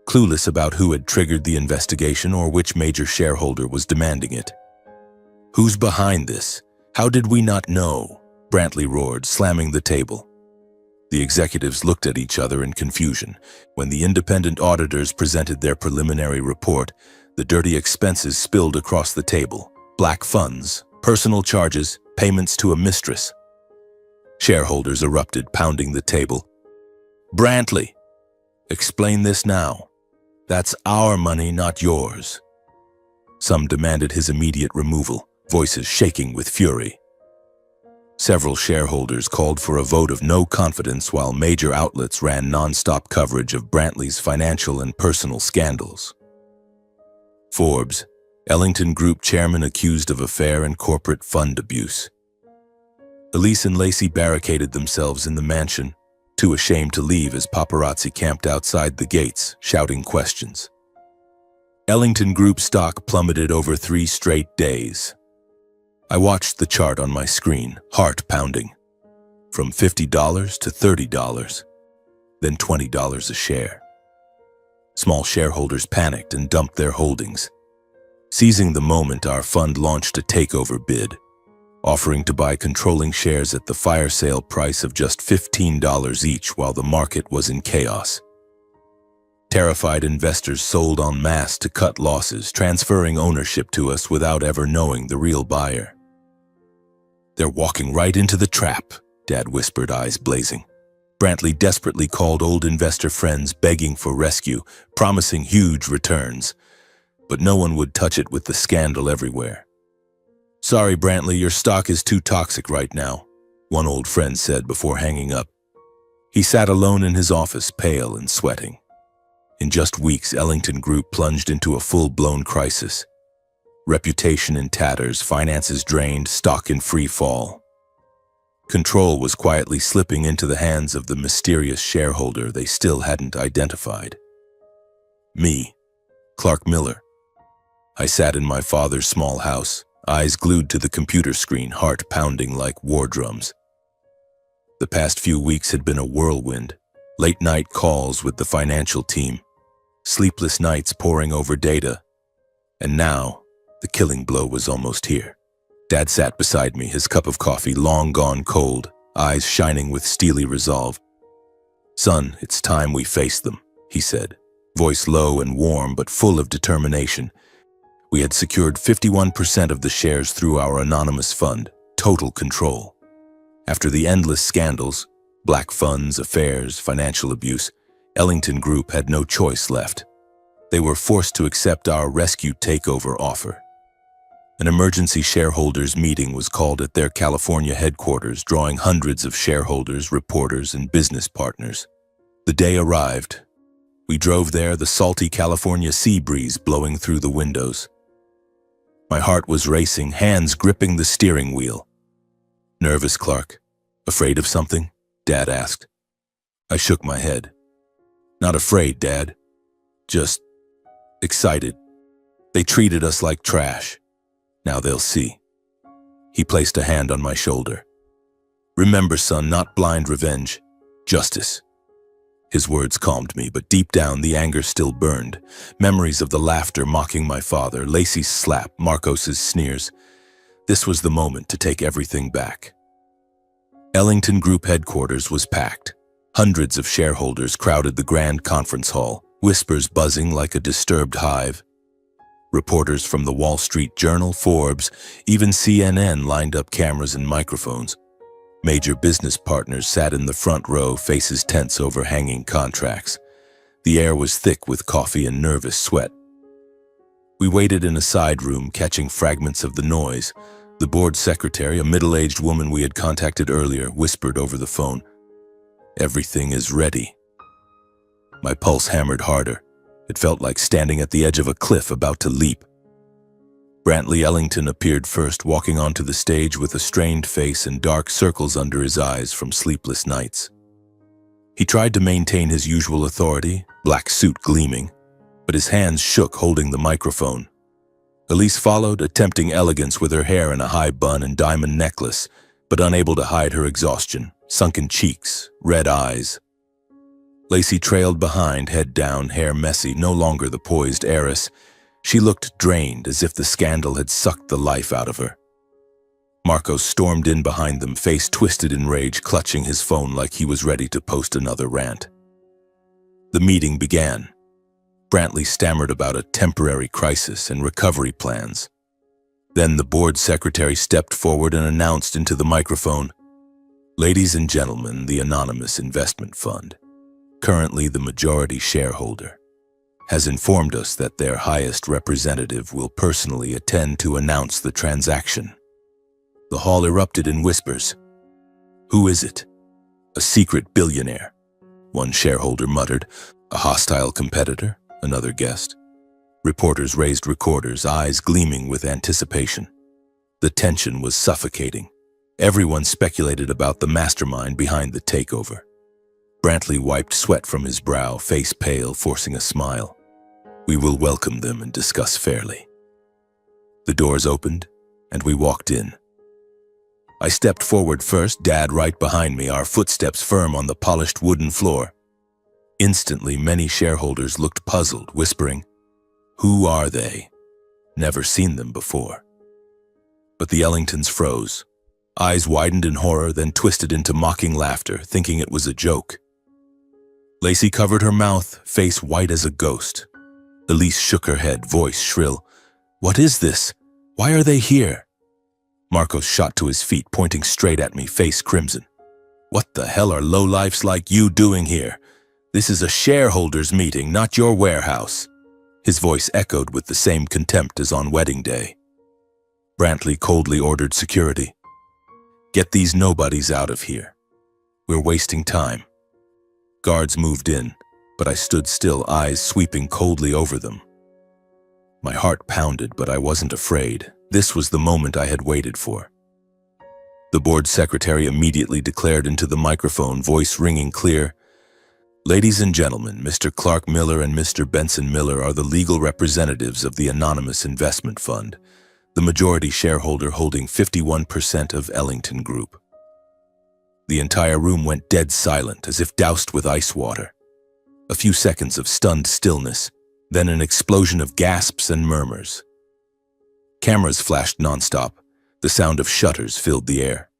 S1: clueless about who had triggered the investigation or which major shareholder was demanding it. "Who's behind this? How did we not know?" Brantley roared, slamming the table. The executives looked at each other in confusion. When the independent auditors presented their preliminary report, the dirty expenses spilled across the table. Black funds, personal charges, payments to a mistress. Shareholders erupted, pounding the table. "Brantley, explain this now. That's our money, not yours." Some demanded his immediate removal, voices shaking with fury. Several shareholders called for a vote of no confidence while major outlets ran non-stop coverage of Brantley's financial and personal scandals. Forbes, Ellington Group chairman accused of affair and corporate fund abuse. Elise and Lacey barricaded themselves in the mansion, too ashamed to leave as paparazzi camped outside the gates, shouting questions. Ellington Group stock plummeted over 3 straight days. I watched the chart on my screen, heart pounding. From $50 to $30, then $20 a share. Small shareholders panicked and dumped their holdings. Seizing the moment, our fund launched a takeover bid, offering to buy controlling shares at the fire sale price of just $15 each while the market was in chaos. Terrified investors sold en masse to cut losses, transferring ownership to us without ever knowing the real buyer. "They're walking right into the trap," Dad whispered, eyes blazing. Brantley desperately called old investor friends, begging for rescue, promising huge returns. But no one would touch it with the scandal everywhere. "Sorry, Brantley, your stock is too toxic right now," one old friend said before hanging up. He sat alone in his office, pale and sweating. In just weeks, Ellington Group plunged into a full-blown crisis. Reputation in tatters, finances drained, stock in free fall. Control was quietly slipping into the hands of the mysterious shareholder they still hadn't identified. Me, Clark Miller. I sat in my father's small house, eyes glued to the computer screen, heart pounding like war drums. The past few weeks had been a whirlwind. Late-night calls with the financial team, sleepless nights poring over data, and now the killing blow was almost here. Dad sat beside me, his cup of coffee long gone cold, eyes shining with steely resolve. "Son, it's time we face them," he said, voice low and warm but full of determination. We had secured 51% of the shares through our anonymous fund, total control. After the endless scandals, black funds, affairs, financial abuse, Ellington Group had no choice left. They were forced to accept our rescue takeover offer. An emergency shareholders meeting was called at their California headquarters, drawing hundreds of shareholders, reporters, and business partners. The day arrived. We drove there, the salty California sea breeze blowing through the windows. My heart was racing, hands gripping the steering wheel. "Nervous, Clark? Afraid of something?" Dad asked. I shook my head. "Not afraid, Dad. Just excited. They treated us like trash. Now they'll see." He placed a hand on my shoulder. "Remember, son, not blind revenge. Justice." His words calmed me, but deep down the anger still burned. Memories of the laughter mocking my father, Lacey's slap, Marcos's sneers. This was the moment to take everything back. Ellington Group headquarters was packed. Hundreds of shareholders crowded the grand conference hall, whispers buzzing like a disturbed hive. Reporters from the Wall Street Journal, Forbes, even CNN lined up cameras and microphones. Major business partners sat in the front row, faces tense over hanging contracts. The air was thick with coffee and nervous sweat. We waited in a side room, catching fragments of the noise. The board secretary, a middle-aged woman we had contacted earlier, whispered over the phone, "Everything is ready." My pulse hammered harder. It felt like standing at the edge of a cliff about to leap. Brantley Ellington appeared first, walking onto the stage with a strained face and dark circles under his eyes from sleepless nights. He tried to maintain his usual authority, black suit gleaming, but his hands shook holding the microphone. Elise followed, attempting elegance with her hair in a high bun and diamond necklace, but unable to hide her exhaustion, sunken cheeks, red eyes. Lacey trailed behind, head down, hair messy, no longer the poised heiress. She looked drained, as if the scandal had sucked the life out of her. Marcos stormed in behind them, face twisted in rage, clutching his phone like he was ready to post another rant. The meeting began. Brantley stammered about a temporary crisis and recovery plans. Then the board secretary stepped forward and announced into the microphone, "Ladies and gentlemen, the Anonymous Investment Fund, currently the majority shareholder, has informed us that their highest representative will personally attend to announce the transaction." The hall erupted in whispers. "Who is it?" "A secret billionaire," one shareholder muttered. "A hostile competitor?" another guessed. Reporters raised recorders, eyes gleaming with anticipation. The tension was suffocating. Everyone speculated about the mastermind behind the takeover. Brantley wiped sweat from his brow, face pale, forcing a smile. "We will welcome them and discuss fairly." The doors opened, and we walked in. I stepped forward first, Dad right behind me, our footsteps firm on the polished wooden floor. Instantly, many shareholders looked puzzled, whispering, "Who are they? Never seen them before." But the Ellingtons froze. Eyes widened in horror, then twisted into mocking laughter, thinking it was a joke. Lacey covered her mouth, face white as a ghost. Elise shook her head, voice shrill. "What is this? Why are they here?" Marcos shot to his feet, pointing straight at me, face crimson. "What the hell are lowlifes like you doing here? This is a shareholders' meeting, not your warehouse." His voice echoed with the same contempt as on wedding day. Brantley coldly ordered security. "Get these nobodies out of here. We're wasting time." Guards moved in, but I stood still, eyes sweeping coldly over them. My heart pounded, but I wasn't afraid. This was the moment I had waited for. The board secretary immediately declared into the microphone, voice ringing clear, "Ladies and gentlemen, Mr. Clark Miller and Mr. Benson Miller are the legal representatives of the Anonymous Investment Fund, the majority shareholder holding 51% of Ellington Group." The entire room went dead silent, as if doused with ice water. A few seconds of stunned stillness, then an explosion of gasps and murmurs. Cameras flashed nonstop. The sound of shutters filled the air.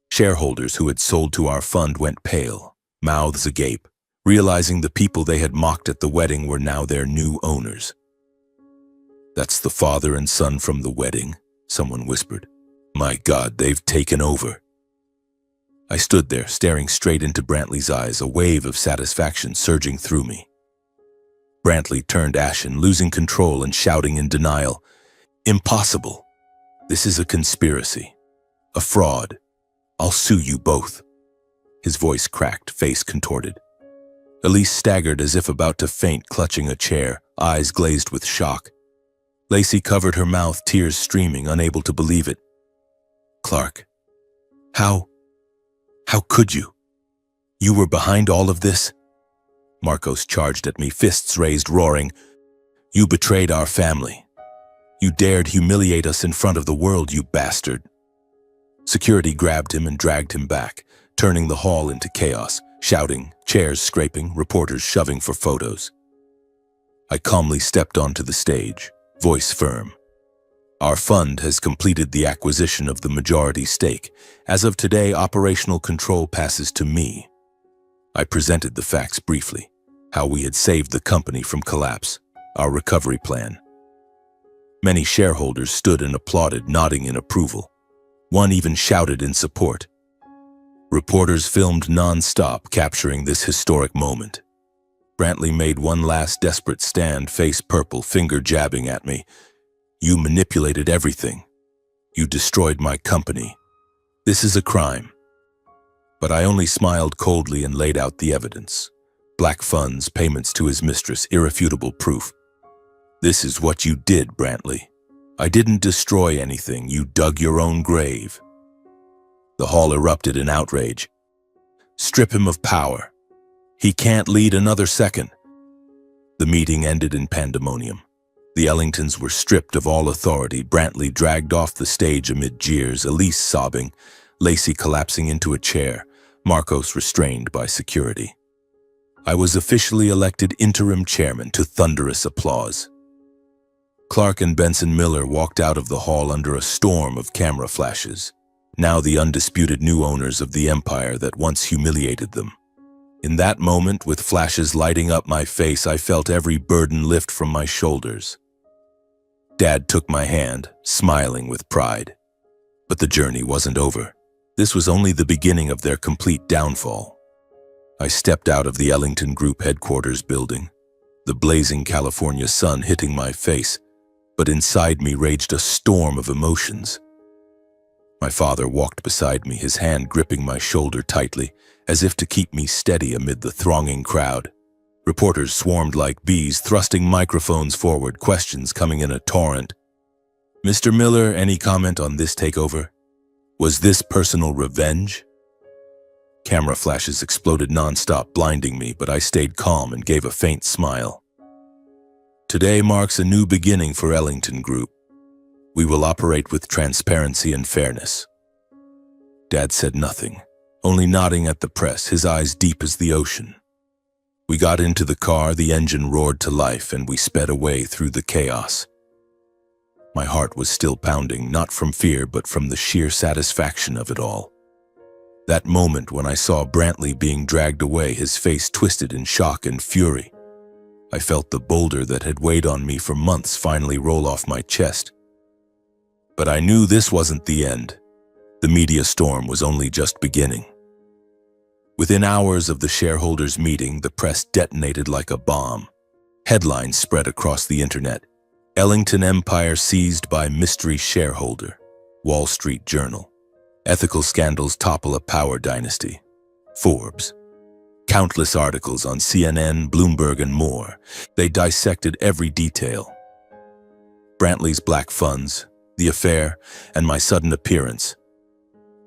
S1: Shareholders who had sold to our fund went pale, mouths agape, realizing the people they had mocked at the wedding were now their new owners. "That's the father and son from the wedding," someone whispered. "My God, they've taken over." I stood there, staring straight into Brantley's eyes, a wave of satisfaction surging through me. Brantley turned ashen, losing control and shouting in denial, "Impossible! This is a conspiracy. A fraud. I'll sue you both." His voice cracked, face contorted. Elise staggered as if about to faint, clutching a chair, eyes glazed with shock. Lacey covered her mouth, tears streaming, unable to believe it. "Clark, how could you? You were behind all of this?" Marcos charged at me, fists raised, roaring, "You betrayed our family. You dared humiliate us in front of the world, you bastard." Security grabbed him and dragged him back, turning the hall into chaos, shouting, chairs scraping, reporters shoving for photos. I calmly stepped onto the stage, voice firm. "Our fund has completed the acquisition of the majority stake. As of today, operational control passes to me." I presented the facts briefly, how we had saved the company from collapse, our recovery plan. Many shareholders stood and applauded, nodding in approval. One even shouted in support. Reporters filmed non-stop, capturing this historic moment. Brantley made one last desperate stand, face purple, finger jabbing at me. "You manipulated everything. You destroyed my company. This is a crime." But I only smiled coldly and laid out the evidence. Black funds, payments to his mistress, irrefutable proof. "This is what you did, Brantley. I didn't destroy anything. You dug your own grave." The hall erupted in outrage. "Strip him of power. He can't lead another second." The meeting ended in pandemonium. The Ellingtons were stripped of all authority, Brantley dragged off the stage amid jeers, Elise sobbing, Lacey collapsing into a chair, Marcos restrained by security. I was officially elected interim chairman to thunderous applause. Clark and Benson Miller walked out of the hall under a storm of camera flashes, now the undisputed new owners of the empire that once humiliated them. In that moment, with flashes lighting up my face, I felt every burden lift from my shoulders. Dad took my hand, smiling with pride. But the journey wasn't over. This was only the beginning of their complete downfall. I stepped out of the Ellington Group headquarters building, the blazing California sun hitting my face, but inside me raged a storm of emotions. My father walked beside me, his hand gripping my shoulder tightly, as if to keep me steady amid the thronging crowd. Reporters swarmed like bees, thrusting microphones forward, questions coming in a torrent. "Mr. Miller, any comment on this takeover? Was this personal revenge?" Camera flashes exploded nonstop, blinding me, but I stayed calm and gave a faint smile. "Today marks a new beginning for Ellington Group. We will operate with transparency and fairness." Dad said nothing, only nodding at the press, his eyes deep as the ocean. We got into the car, the engine roared to life, and we sped away through the chaos. My heart was still pounding, not from fear, but from the sheer satisfaction of it all. That moment when I saw Brantley being dragged away, his face twisted in shock and fury. I felt the boulder that had weighed on me for months finally roll off my chest. But I knew this wasn't the end. The media storm was only just beginning. Within hours of the shareholders' meeting, the press detonated like a bomb. Headlines spread across the internet. Ellington Empire seized by mystery shareholder. Wall Street Journal. Ethical scandals topple a power dynasty. Forbes. Countless articles on CNN, Bloomberg, and more. They dissected every detail. Brantley's black funds, the affair, and my sudden appearance.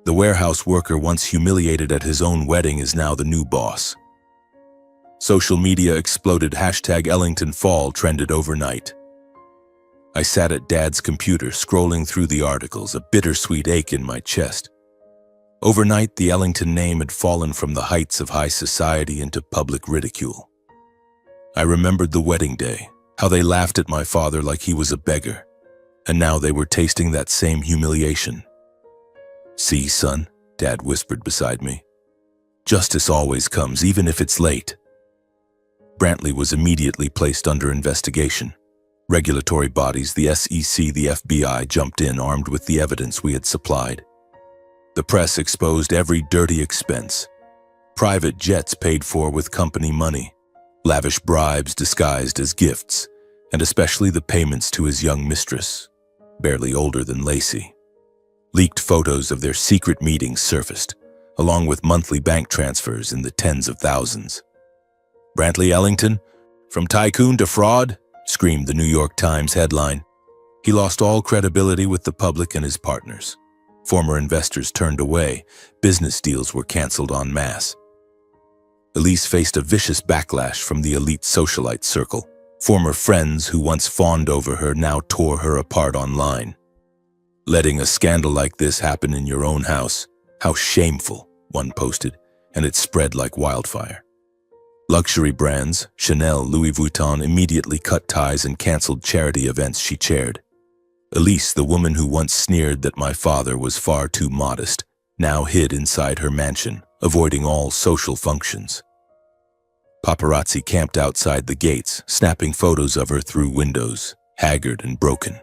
S1: The warehouse worker once humiliated at his own wedding is now the new boss. Social media exploded. #EllingtonFall trended overnight. I sat at Dad's computer, scrolling through the articles, a bittersweet ache in my chest. Overnight, the Ellington name had fallen from the heights of high society into public ridicule. I remembered the wedding day, how they laughed at my father like he was a beggar, and now they were tasting that same humiliation. "See, son," Dad whispered beside me. "Justice always comes, even if it's late." Brantley was immediately placed under investigation. Regulatory bodies, the SEC, the FBI, jumped in armed with the evidence we had supplied. The press exposed every dirty expense. Private jets paid for with company money, lavish bribes disguised as gifts, and especially the payments to his young mistress, barely older than Lacey. Leaked photos of their secret meetings surfaced, along with monthly bank transfers in the tens of thousands. "Brantley Ellington, from tycoon to fraud?" screamed the New York Times headline. He lost all credibility with the public and his partners. Former investors turned away. Business deals were canceled en masse. Elise faced a vicious backlash from the elite socialite circle. Former friends who once fawned over her now tore her apart online. "Letting a scandal like this happen in your own house. How shameful," one posted, and it spread like wildfire. Luxury brands, Chanel, Louis Vuitton, immediately cut ties and canceled charity events she chaired. Elise, the woman who once sneered that my father was far too modest, now hid inside her mansion, avoiding all social functions. Paparazzi camped outside the gates, snapping photos of her through windows, haggard and broken.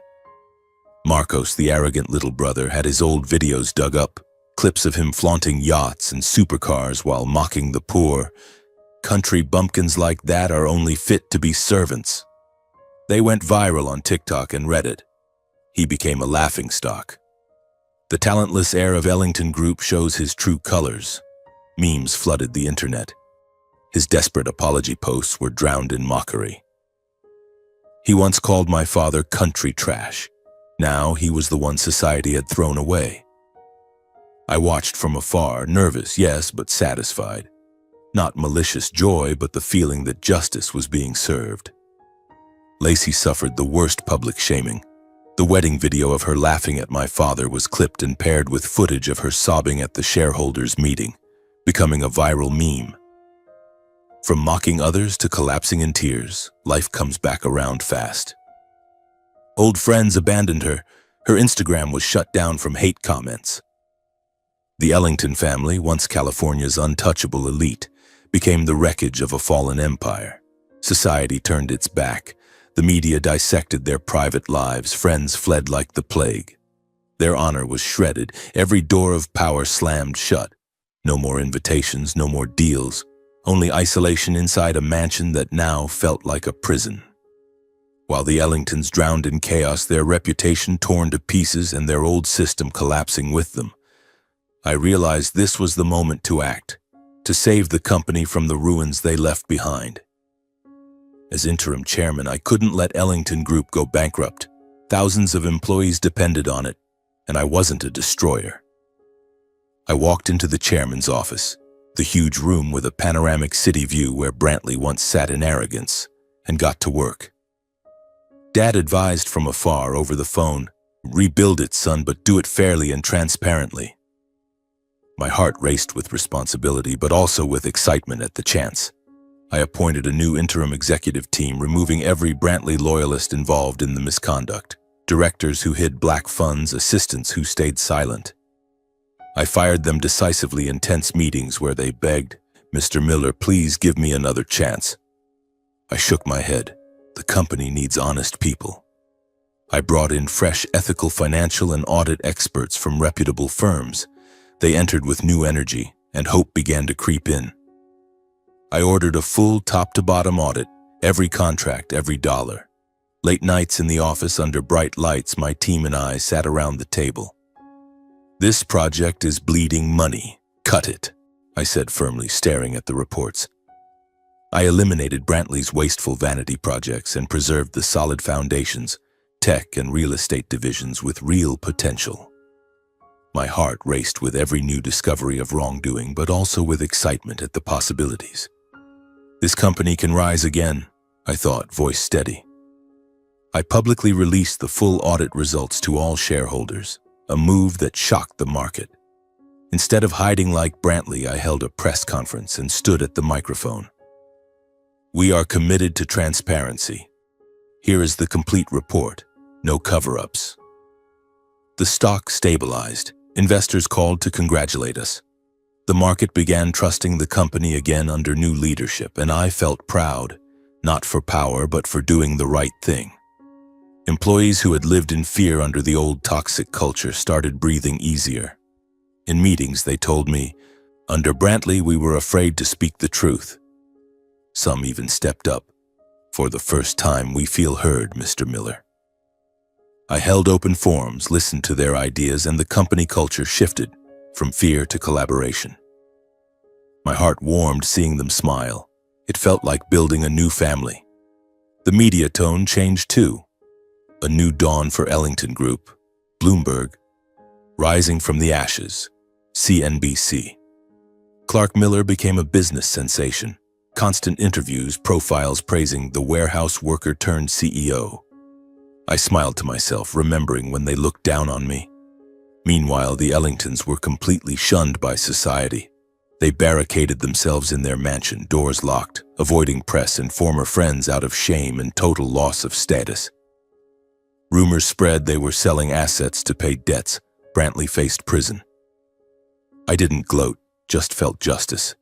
S1: Marcos, the arrogant little brother, had his old videos dug up, clips of him flaunting yachts and supercars while mocking the poor. "Country bumpkins like that are only fit to be servants." They went viral on TikTok and Reddit. He became a laughingstock. The talentless heir of Ellington Group shows his true colors. Memes flooded the internet. His desperate apology posts were drowned in mockery. He once called my father country trash. Now he was the one society had thrown away. I watched from afar, nervous, yes, but satisfied. Not malicious joy, but the feeling that justice was being served. Lacey suffered the worst public shaming. The wedding video of her laughing at my father was clipped and paired with footage of her sobbing at the shareholders' meeting, becoming a viral meme. From mocking others to collapsing in tears, life comes back around fast. Old friends abandoned her. Her Instagram was shut down from hate comments. The Ellington family, once California's untouchable elite, became the wreckage of a fallen empire. Society turned its back. The media dissected their private lives. Friends fled like the plague. Their honor was shredded. Every door of power slammed shut. No more invitations, no more deals. Only isolation inside a mansion that now felt like a prison. While the Ellingtons drowned in chaos, their reputation torn to pieces and their old system collapsing with them, I realized this was the moment to act, to save the company from the ruins they left behind. As interim chairman, I couldn't let Ellington Group go bankrupt. Thousands of employees depended on it, and I wasn't a destroyer. I walked into the chairman's office, the huge room with a panoramic city view where Brantley once sat in arrogance, and got to work. Dad advised from afar over the phone, "Rebuild it, son, but do it fairly and transparently." My heart raced with responsibility, but also with excitement at the chance. I appointed a new interim executive team, removing every Brantley loyalist involved in the misconduct. Directors who hid black funds, assistants who stayed silent. I fired them decisively in tense meetings where they begged, "Mr. Miller, please give me another chance." I shook my head. The company needs honest people. I brought in fresh ethical, financial, and audit experts from reputable firms. They entered with new energy, and hope began to creep in. I ordered a full top-to-bottom audit, every contract, every dollar. Late nights in the office under bright lights, my team and I sat around the table. "This project is bleeding money. Cut it," I said firmly, staring at the reports. I eliminated Brantley's wasteful vanity projects and preserved the solid foundations, tech and real estate divisions with real potential. My heart raced with every new discovery of wrongdoing, but also with excitement at the possibilities. This company can rise again, I thought, voice steady. I publicly released the full audit results to all shareholders, a move that shocked the market. Instead of hiding like Brantley, I held a press conference and stood at the microphone. "We are committed to transparency. Here is the complete report, no cover-ups." The stock stabilized. Investors called to congratulate us. The market began trusting the company again under new leadership, and I felt proud, not for power, but for doing the right thing. Employees who had lived in fear under the old toxic culture started breathing easier. In meetings, they told me, "Under Brantley, we were afraid to speak the truth." Some even stepped up. "For the first time, we feel heard, Mr. Miller." I held open forums, listened to their ideas, and the company culture shifted from fear to collaboration. My heart warmed seeing them smile. It felt like building a new family. The media tone changed too. A new dawn for Ellington Group, Bloomberg, rising from the ashes, CNBC. Clark Miller became a business sensation. Constant interviews, profiles praising the warehouse worker turned CEO. I smiled to myself, remembering when they looked down on me. Meanwhile, the Ellingtons were completely shunned by society. They barricaded themselves in their mansion, doors locked, avoiding press and former friends out of shame and total loss of status. Rumors spread they were selling assets to pay debts. Brantley faced prison. I didn't gloat, just felt justice.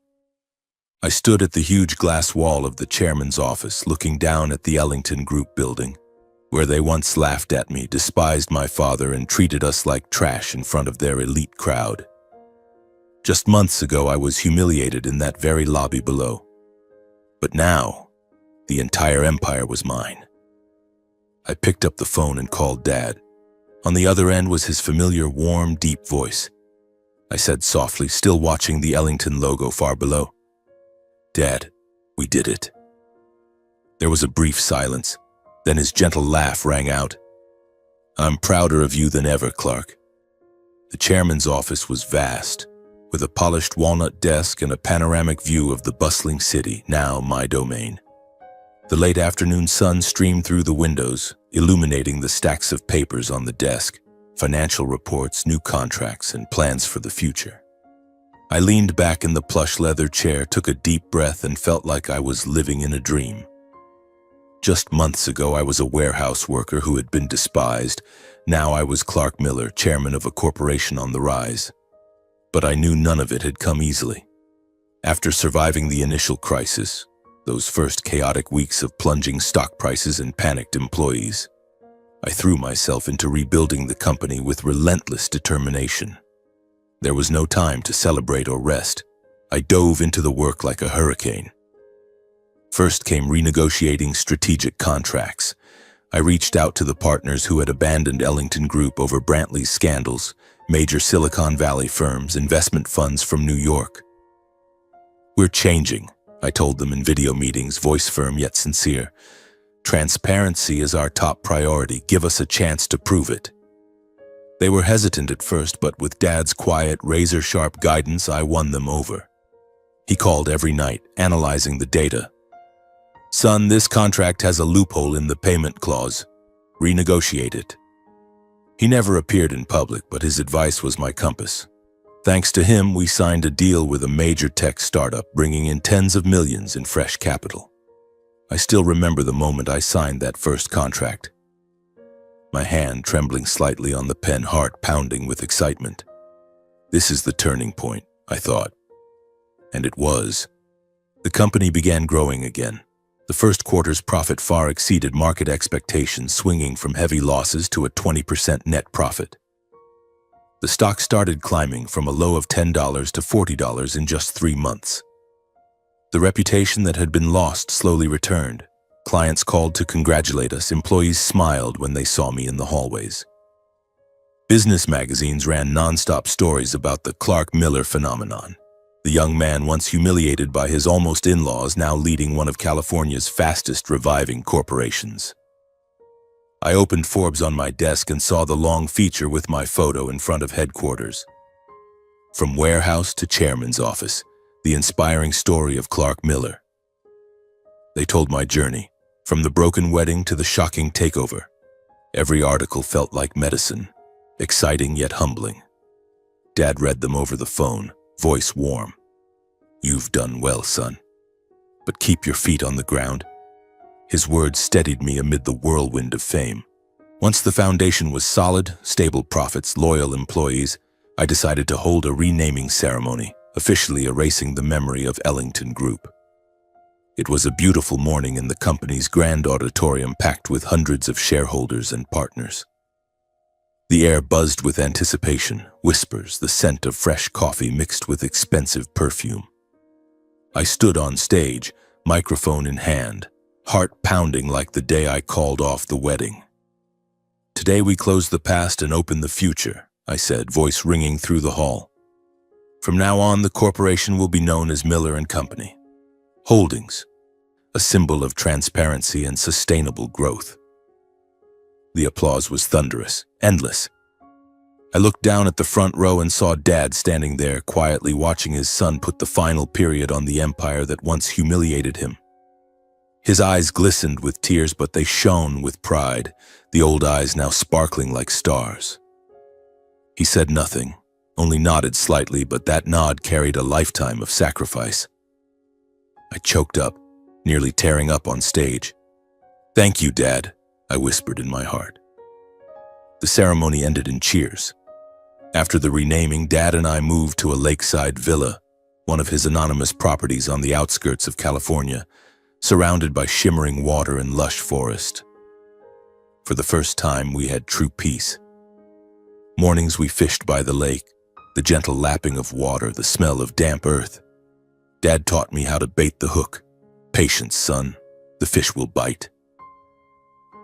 S1: I stood at the huge glass wall of the chairman's office, looking down at the Ellington Group building, where they once laughed at me, despised my father, and treated us like trash in front of their elite crowd. Just months ago, I was humiliated in that very lobby below. But now, the entire empire was mine. I picked up the phone and called Dad. On the other end was his familiar, warm, deep voice. I said softly, still watching the Ellington logo far below, "Dad, we did it." There was a brief silence. Then his gentle laugh rang out. "I'm prouder of you than ever, Clark." The chairman's office was vast, with a polished walnut desk and a panoramic view of the bustling city, now my domain. The late afternoon sun streamed through the windows, illuminating the stacks of papers on the desk, financial reports, new contracts, and plans for the future. I leaned back in the plush leather chair, took a deep breath, and felt like I was living in a dream. Just months ago, I was a warehouse worker who had been despised. Now I was Clark Miller, chairman of a corporation on the rise. But I knew none of it had come easily. After surviving the initial crisis, those first chaotic weeks of plunging stock prices and panicked employees, I threw myself into rebuilding the company with relentless determination. There was no time to celebrate or rest. I dove into the work like a hurricane. First came renegotiating strategic contracts. I reached out to the partners who had abandoned Ellington Group over Brantley's scandals, major Silicon Valley firms, investment funds from New York. "We're changing," I told them in video meetings, voice firm yet sincere. "Transparency is our top priority. Give us a chance to prove it." They were hesitant at first, but with Dad's quiet, razor-sharp guidance, I won them over. He called every night, analyzing the data. "Son, this contract has a loophole in the payment clause. Renegotiate it." He never appeared in public, but his advice was my compass. Thanks to him, we signed a deal with a major tech startup, bringing in tens of millions in fresh capital. I still remember the moment I signed that first contract. My hand trembling slightly on the pen, heart pounding with excitement. This is the turning point, I thought. And it was. The company began growing again. The first quarter's profit far exceeded market expectations, swinging from heavy losses to a 20% net profit. The stock started climbing from a low of $10 to $40 in just 3 months. The reputation that had been lost slowly returned. Clients called to congratulate us. Employees smiled when they saw me in the hallways. Business magazines ran non-stop stories about the Clark Miller phenomenon. The young man once humiliated by his almost in-laws, now leading one of California's fastest reviving corporations. I opened Forbes on my desk and saw the long feature with my photo in front of headquarters. From warehouse to chairman's office, the inspiring story of Clark Miller. They told my journey, from the broken wedding to the shocking takeover. Every article felt like medicine, exciting yet humbling. Dad read them over the phone, voice warm. "You've done well, son. But keep your feet on the ground." His words steadied me amid the whirlwind of fame. Once the foundation was solid, stable profits, loyal employees, I decided to hold a renaming ceremony, officially erasing the memory of Ellington Group. It was a beautiful morning in the company's grand auditorium, packed with hundreds of shareholders and partners. The air buzzed with anticipation, whispers, the scent of fresh coffee mixed with expensive perfume. I stood on stage, microphone in hand, heart pounding like the day I called off the wedding. "Today we close the past and open the future," I said, voice ringing through the hall. "From now on, the corporation will be known as Miller and Company Holdings, a symbol of transparency and sustainable growth." The applause was thunderous, endless. I looked down at the front row and saw Dad standing there, quietly watching his son put the final period on the empire that once humiliated him. His eyes glistened with tears, but they shone with pride, the old eyes now sparkling like stars. He said nothing, only nodded slightly, but that nod carried a lifetime of sacrifice. I choked up, nearly tearing up on stage. "Thank you, Dad," I whispered in my heart. The ceremony ended in cheers. After the renaming, Dad and I moved to a lakeside villa, one of his anonymous properties on the outskirts of California, surrounded by shimmering water and lush forest. For the first time, we had true peace. Mornings we fished by the lake, the gentle lapping of water, the smell of damp earth. Dad taught me how to bait the hook. "Patience, son. The fish will bite."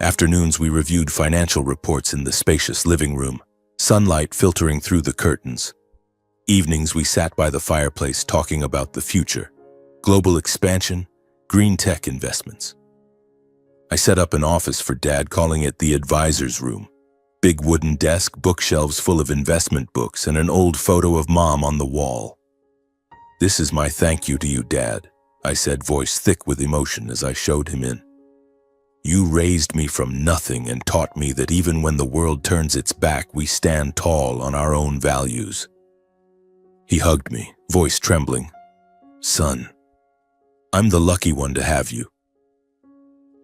S1: Afternoons we reviewed financial reports in the spacious living room, sunlight filtering through the curtains. Evenings we sat by the fireplace talking about the future, global expansion, green tech investments. I set up an office for Dad, calling it the advisor's room. Big wooden desk, bookshelves full of investment books, and an old photo of Mom on the wall. "This is my thank you to you, Dad," I said, voice thick with emotion as I showed him in. You raised me from nothing and taught me that even when the world turns its back, we stand tall on our own values." He hugged me, voice trembling. "Son, I'm the lucky one to have you."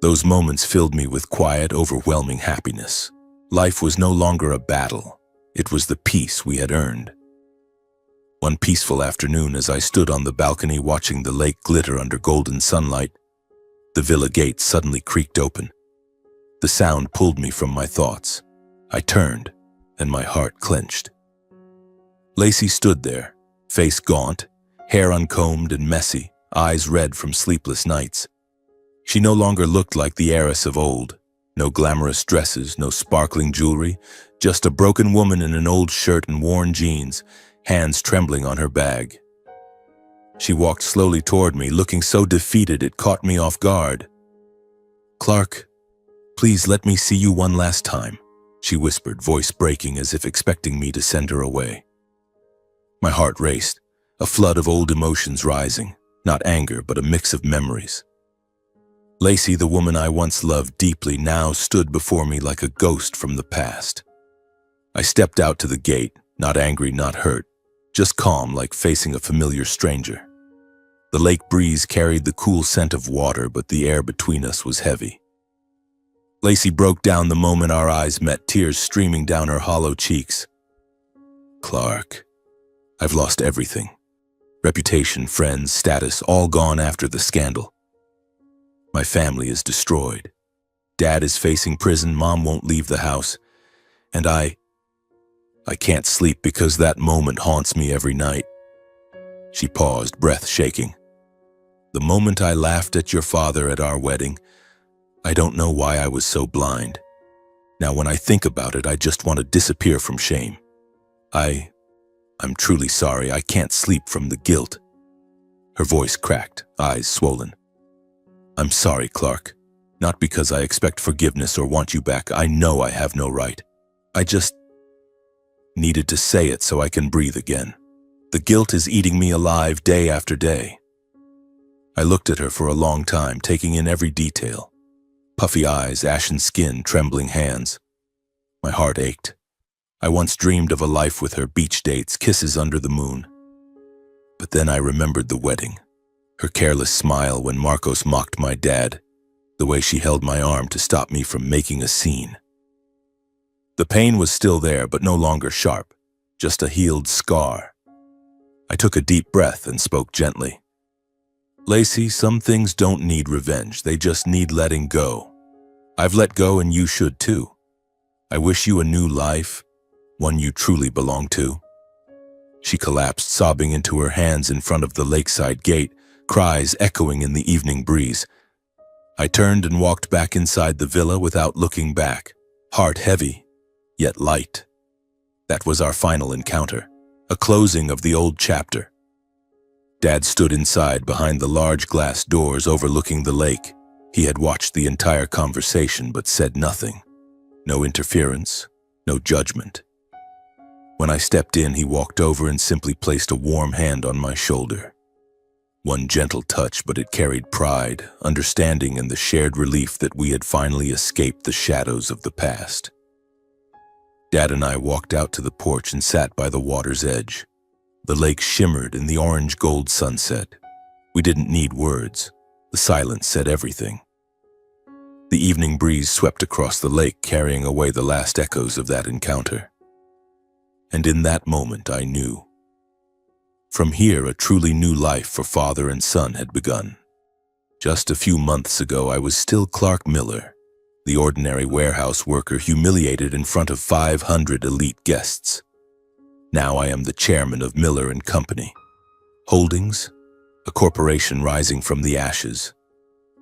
S1: Those moments filled me with quiet, overwhelming happiness. Life was no longer a battle. It was the peace we had earned. One peaceful afternoon, as I stood on the balcony watching the lake glitter under golden sunlight, the villa gate suddenly creaked open. The sound pulled me from my thoughts. I turned, and my heart clenched. Lacey stood there, face gaunt, hair uncombed and messy, eyes red from sleepless nights. She no longer looked like the heiress of old. No glamorous dresses, no sparkling jewelry, just a broken woman in an old shirt and worn jeans, hands trembling on her bag. She walked slowly toward me, looking so defeated it caught me off guard. "Clark, please let me see you one last time," she whispered, voice breaking as if expecting me to send her away. My heart raced, a flood of old emotions rising, not anger but a mix of memories. Lacey, the woman I once loved deeply, now stood before me like a ghost from the past. I stepped out to the gate, not angry, not hurt, just calm, like facing a familiar stranger. The lake breeze carried the cool scent of water, but the air between us was heavy. Lacey broke down the moment our eyes met, tears streaming down her hollow cheeks. "Clark, I've lost everything. Reputation, friends, status, all gone after the scandal. My family is destroyed. Dad is facing prison, Mom won't leave the house, and I can't sleep because that moment haunts me every night." She paused, breath shaking. "The moment I laughed at your father at our wedding, I don't know why I was so blind. Now when I think about it, I just want to disappear from shame. I'm truly sorry. I can't sleep from the guilt." Her voice cracked, eyes swollen. "I'm sorry, Clark. Not because I expect forgiveness or want you back. I know I have no right. I just needed to say it so I can breathe again. The guilt is eating me alive day after day." I looked at her for a long time, taking in every detail. Puffy eyes, ashen skin, trembling hands. My heart ached. I once dreamed of a life with her, beach dates, kisses under the moon. But then I remembered the wedding. Her careless smile when Marcos mocked my dad, the way she held my arm to stop me from making a scene. The pain was still there, but no longer sharp, just a healed scar. I took a deep breath and spoke gently. "Lacey, some things don't need revenge, they just need letting go. I've let go and you should too. I wish you a new life, one you truly belong to." She collapsed, sobbing into her hands in front of the lakeside gate, cries echoing in the evening breeze. I turned and walked back inside the villa without looking back, heart heavy, yet light. That was our final encounter, a closing of the old chapter. Dad stood inside behind the large glass doors overlooking the lake. He had watched the entire conversation but said nothing. No interference, no judgment. When I stepped in, he walked over and simply placed a warm hand on my shoulder. One gentle touch, but it carried pride, understanding, and the shared relief that we had finally escaped the shadows of the past. Dad and I walked out to the porch and sat by the water's edge. The lake shimmered in the orange-gold sunset. We didn't need words. The silence said everything. The evening breeze swept across the lake, carrying away the last echoes of that encounter. And in that moment, I knew. From here, a truly new life for father and son had begun. Just a few months ago, I was still Clark Miller, the ordinary warehouse worker humiliated in front of 500 elite guests. Now I am the chairman of Miller and Company. Holdings, a corporation rising from the ashes.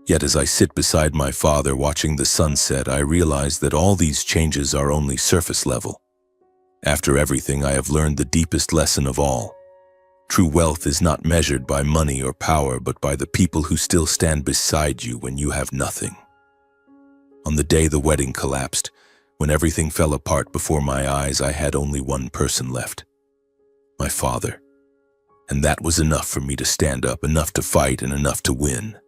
S1: Yet as I sit beside my father watching the sunset, I realize that all these changes are only surface level. After everything, I have learned the deepest lesson of all. True wealth is not measured by money or power, but by the people who still stand beside you when you have nothing. On the day the wedding collapsed, when everything fell apart before my eyes, I had only one person left. My father. And that was enough for me to stand up, enough to fight, and enough to win.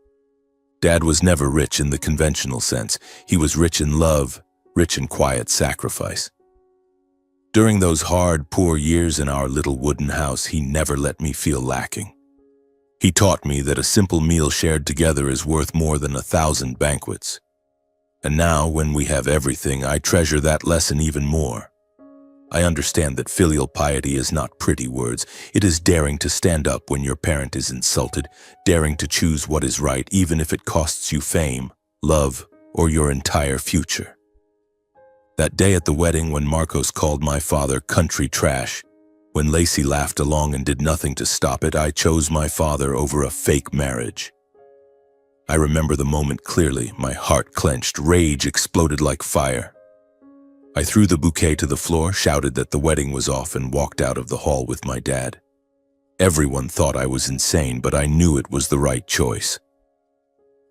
S1: Dad was never rich in the conventional sense. He was rich in love, rich in quiet sacrifice. During those hard, poor years in our little wooden house, he never let me feel lacking. He taught me that a simple meal shared together is worth more than 1,000 banquets. And now, when we have everything, I treasure that lesson even more. I understand that filial piety is not pretty words. It is daring to stand up when your parent is insulted, daring to choose what is right even if it costs you fame, love, or your entire future. That day at the wedding when Marcos called my father country trash, when Lacey laughed along and did nothing to stop it, I chose my father over a fake marriage. I remember the moment clearly. My heart clenched, rage exploded like fire. I threw the bouquet to the floor, shouted that the wedding was off, and walked out of the hall with my dad. Everyone thought I was insane, but I knew it was the right choice.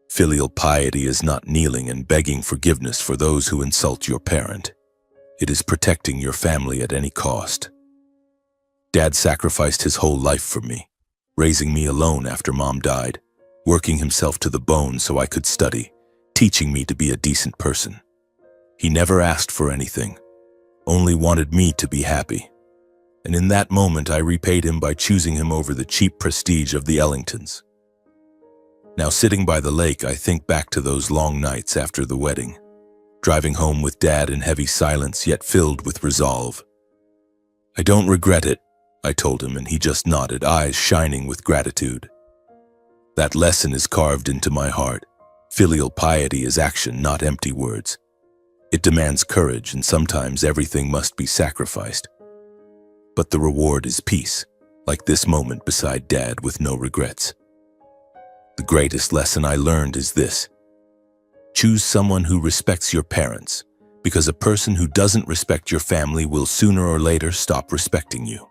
S1: Filial piety is not kneeling and begging forgiveness for those who insult your parent. It is protecting your family at any cost. Dad sacrificed his whole life for me, raising me alone after Mom died, working himself to the bone so I could study, teaching me to be a decent person. He never asked for anything, only wanted me to be happy. And in that moment, I repaid him by choosing him over the cheap prestige of the Ellingtons. Now, sitting by the lake, I think back to those long nights after the wedding, driving home with Dad in heavy silence, yet filled with resolve. I don't regret it, I told him, and he just nodded, eyes shining with gratitude. That lesson is carved into my heart. Filial piety is action, not empty words. It demands courage, and sometimes everything must be sacrificed. But the reward is peace, like this moment beside Dad with no regrets. The greatest lesson I learned is this: choose someone who respects your parents, because a person who doesn't respect your family will sooner or later stop respecting you.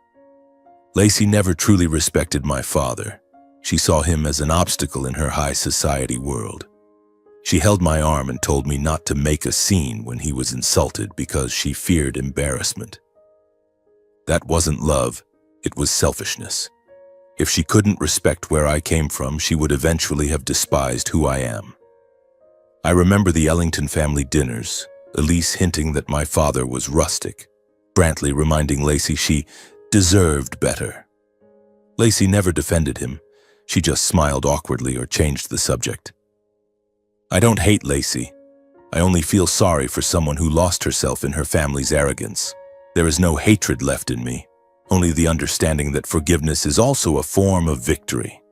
S1: Lacey never truly respected my father. She saw him as an obstacle in her high society world. She held my arm and told me not to make a scene when he was insulted because she feared embarrassment. That wasn't love, it was selfishness. If she couldn't respect where I came from, she would eventually have despised who I am. I remember the Ellington family dinners, Elise hinting that my father was rustic, Brantley reminding Lacey she deserved better. Lacey never defended him. She just smiled awkwardly or changed the subject. I don't hate Lacey. I only feel sorry for someone who lost herself in her family's arrogance. There is no hatred left in me, only the understanding that forgiveness is also a form of victory.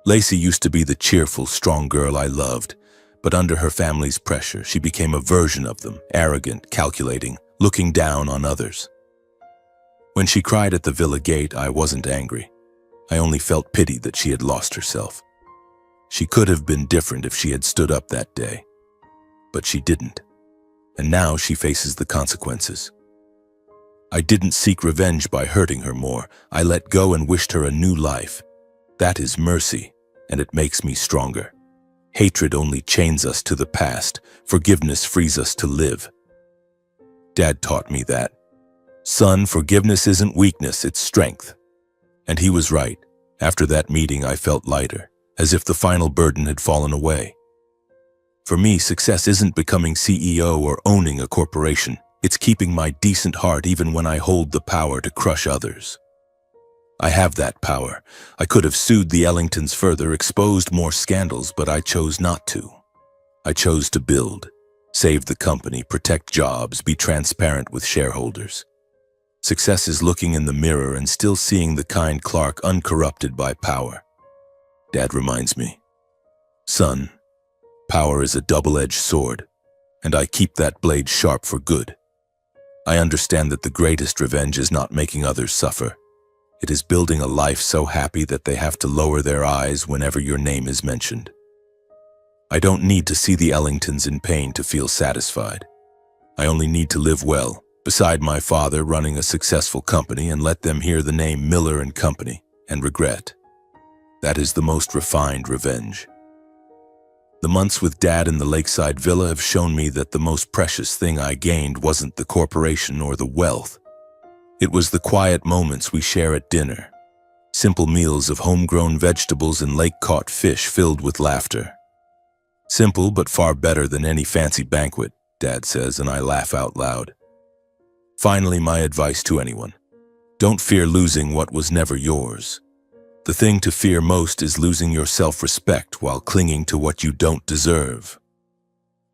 S1: Lacey used to be the cheerful, strong girl I loved, but under her family's pressure, she became a version of them, arrogant, calculating, looking down on others. When she cried at the villa gate, I wasn't angry. I only felt pity that she had lost herself. She could have been different if she had stood up that day, but she didn't, and now she faces the consequences. I didn't seek revenge by hurting her more. I let go and wished her a new life. That is mercy, and it makes me stronger. Hatred only chains us to the past. Forgiveness frees us to live. Dad taught me that. Son, forgiveness isn't weakness, it's strength. And he was right. After that meeting, I felt lighter, as if the final burden had fallen away. For me, success isn't becoming CEO or owning a corporation. It's keeping my decent heart even when I hold the power to crush others. I have that power. I could have sued the Ellingtons further, exposed more scandals, but I chose not to. I chose to build, save the company, protect jobs, be transparent with shareholders. Success is looking in the mirror and still seeing the kind Clark uncorrupted by power. Dad reminds me, son, power is a double-edged sword, and I keep that blade sharp for good. I understand that the greatest revenge is not making others suffer. It is building a life so happy that they have to lower their eyes whenever your name is mentioned. I don't need to see the Ellingtons in pain to feel satisfied. I only need to live well, beside my father running a successful company, and let them hear the name Miller and Company and regret. That is the most refined revenge. The months with Dad in the lakeside villa have shown me that the most precious thing I gained wasn't the corporation or the wealth. It was the quiet moments we share at dinner, simple meals of homegrown vegetables and lake-caught fish filled with laughter. Simple, but far better than any fancy banquet, Dad says, and I laugh out loud. Finally, my advice to anyone. Don't fear losing what was never yours. The thing to fear most is losing your self-respect while clinging to what you don't deserve.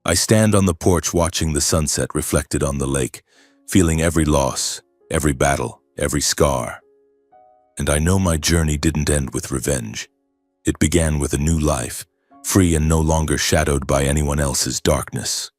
S1: I stand on the porch watching the sunset reflected on the lake, feeling every loss, every battle, every scar. And I know my journey didn't end with revenge. It began with a new life, free and no longer shadowed by anyone else's darkness.